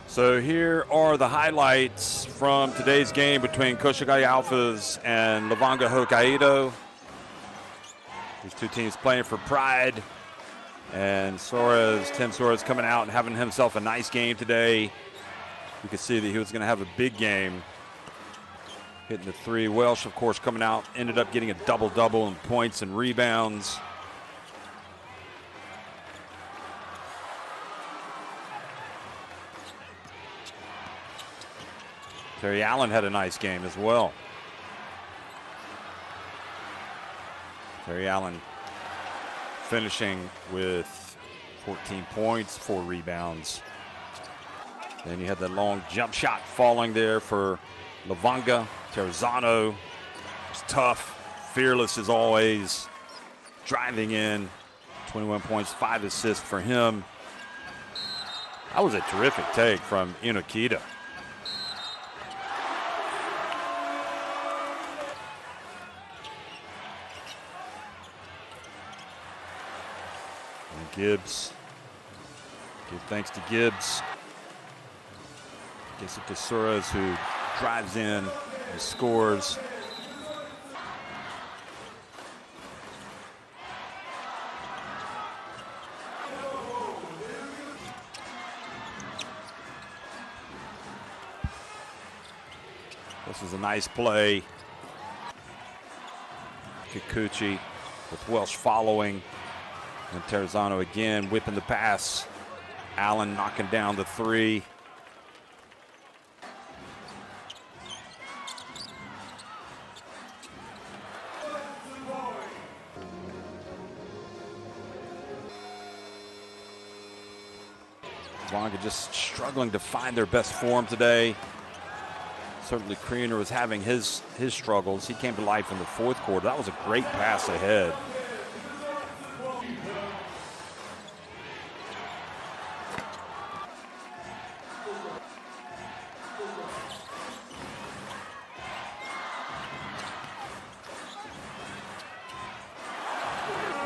So here are the highlights from today's game between KOSHIGAYA ALPHAS and LEVANGA HOKKAIDO. These two teams playing for pride. And Tim Suarez coming out and having himself a nice game today. You could see that he was going to have a big game. Hitting the three. Welsh, of course, coming out, ended up getting a double-double in points and rebounds. Terry Allen had a nice game as well. Terry Allen finishing with 14 points, 4 rebounds. Then you had that long jump shot falling there for LEVANGA. Terzano was tough, fearless as always, driving in. 21 points, 5 assists for him. That was a terrific take from Inokita. And Gibbs, give thanks to Gibbs. Gets it to Suarez, who drives in and scores. This was a nice play. Kikuchi with Welsh following. And Terzano again whipping the pass. Allen knocking down the three. LEVANGA just struggling to find their best form today. Certainly Kriener was having his struggles. He came to life in the fourth quarter. That was a great pass ahead.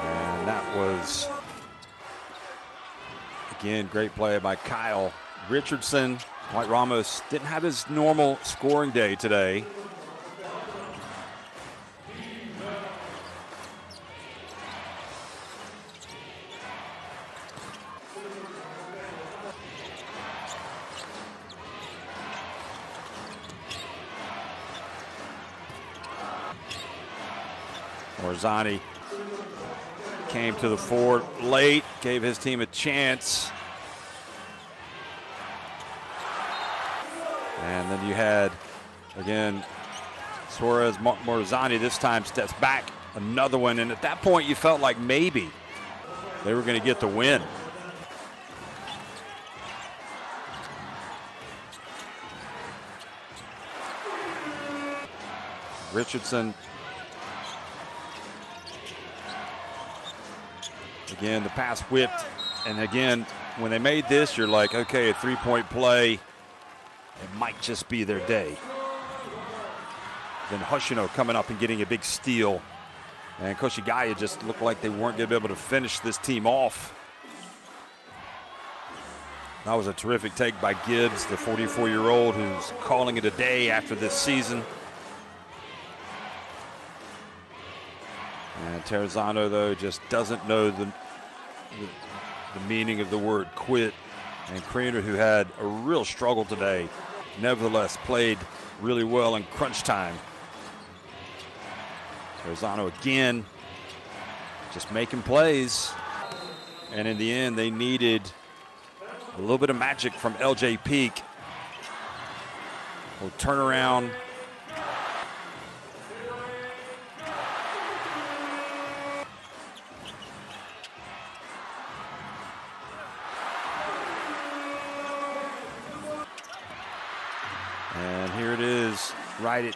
And that was, again, great play by Kyle Richardson. White Ramos didn't have his normal scoring day today. Orzani came to the fore late, gave his team a chance. And then you had, again, Suarez, Morzani this time steps back, another one. And at that point, you felt like maybe they were going to get the win. Richardson. Again, the pass whipped. And again, when they made this, you're like, okay, a three-point play. It might just be their day. Then Hoshino coming up and getting a big steal. And Koshigaya just looked like they weren't going to be able to finish this team off. That was a terrific take by Gibbs, the 44-year-old who's calling it a day after this season. And Terzano, though, just doesn't know the meaning of the word quit. And Kriener, who had a real struggle today, nevertheless played really well in crunch time. Terzano again, just making plays. And in the end, they needed a little bit of magic from LJ Peak. Little turnaround. And here it is, right at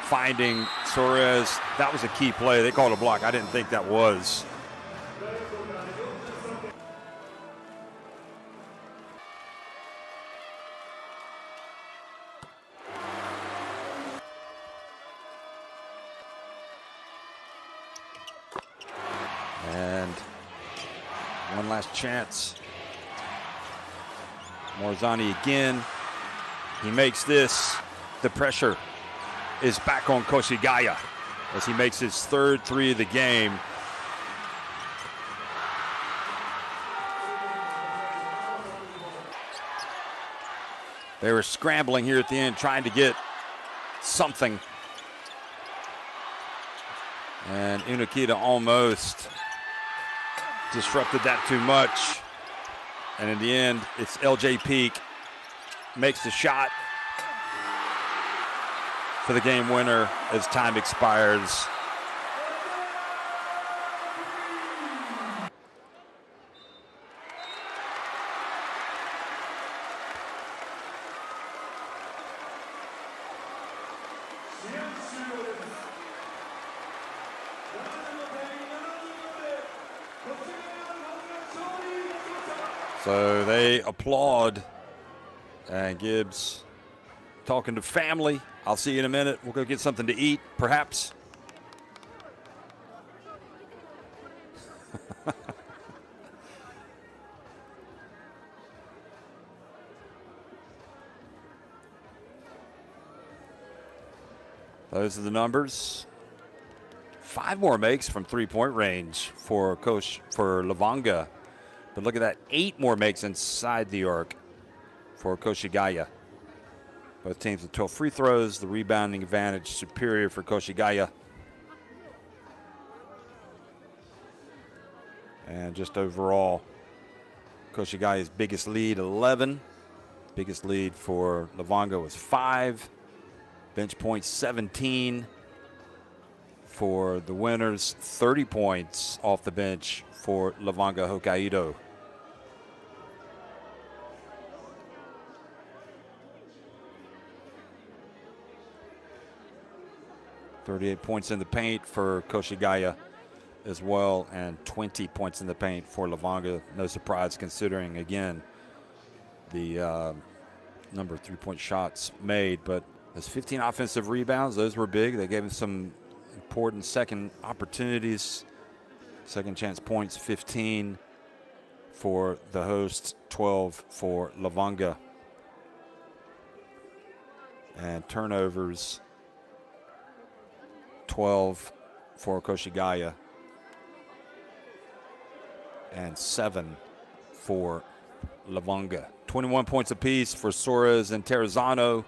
finding Suarez. That was a key play. They called a block. I didn't think that was. And one last chance. Morzani again. He makes this. The pressure is back on Koshigaya as he makes his third three of the game. They were scrambling here at the end, trying to get something. And Inokita almost disrupted that too much. And in the end, it's LJ Peak makes the shot for the game winner as time expires. So they applaud. And Gibbs talking to family. I'll see you in a minute. We'll go get something to eat, perhaps. Those are the numbers. 5 more makes from three-point range for LEVANGA. But look at that, 8 more makes inside the arc for KOSHIGAYA. Both teams with 12 free throws. The rebounding advantage superior for KOSHIGAYA. And just overall, KOSHIGAYA's biggest lead, 11. Biggest lead for LEVANGA was 5. Bench points, 17 for the winners. 30 points off the bench for LEVANGA HOKKAIDO. .38 points in the paint for KOSHIGAYA as well, and 20 points in the paint for LEVANGA. No surprise considering, again, the number of three-point shots made, but those 15 offensive rebounds, those were big. They gave him some important second opportunities, second chance points, 15 for the hosts, 12 for LEVANGA. And turnovers, 12 for KOSHIGAYA and 7 for LEVANGA. 21 points apiece for Soares and Terrazano.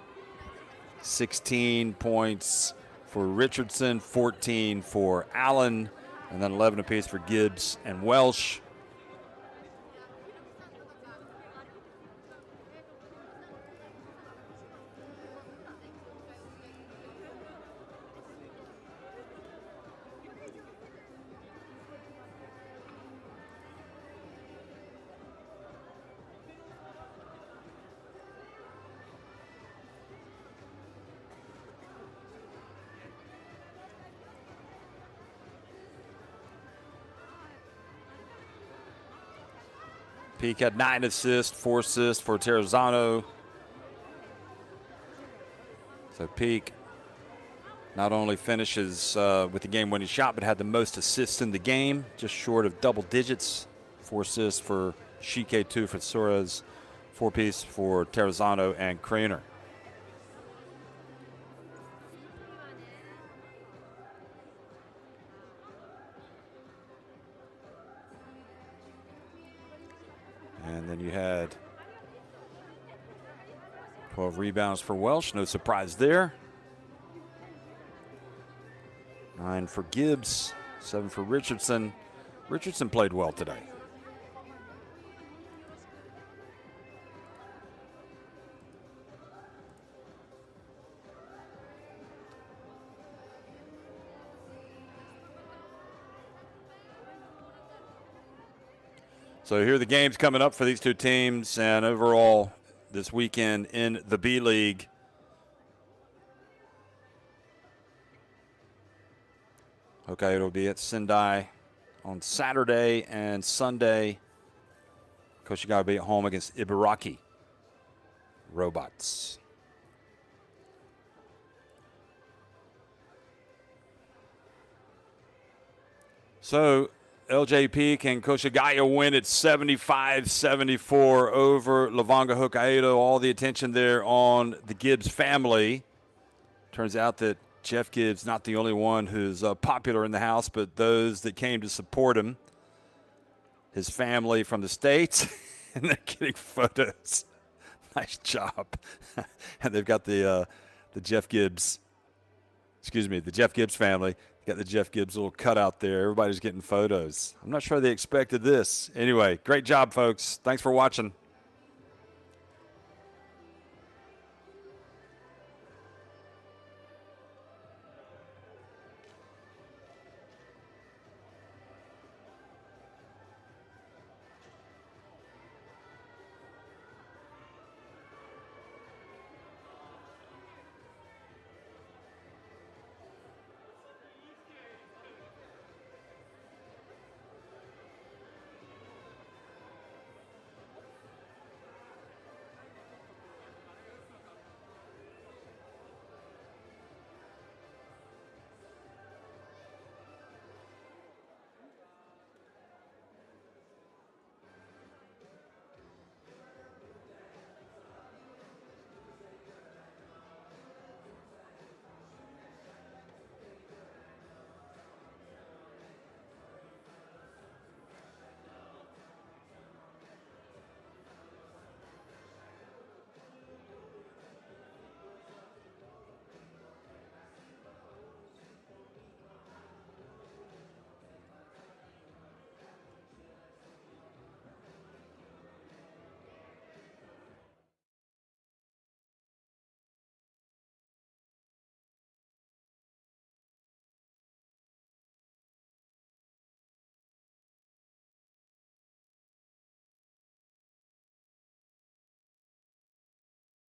16 points for Richardson, 14 for Allen, and then 11 apiece for Gibbs and Welsh. Peak had 9 assists, 4 assists for Terrazano. So Peak not only finishes with the game-winning shot, but had the most assists in the game, just short of double digits. 4 assists for Shike, 2 for Soares, 4-piece for Terrazano and Craner. And then you had 12 rebounds for Welsh, no surprise there. 9 for Gibbs, 7 for Richardson. Richardson played well today. So here are the games coming up for these two teams, and overall this weekend in the B-League. Hokkaido will be at Sendai on Saturday and Sunday. Koshigawa will be at home against Ibaraki Robots. So LJ Peak and Koshigaya win at 75-74 over LEVANGA Hokkaido. All the attention there on the Gibbs family. Turns out that Jeff Gibbs not the only one who's popular in the house, but those that came to support him. His family from the States, and they're getting photos. Nice job. And they've got the Jeff Gibbs, the Jeff Gibbs family. Got the Jeff Gibbs little cutout there. Everybody's getting photos. I'm not sure they expected this. Anyway, great job, folks. Thanks for watching.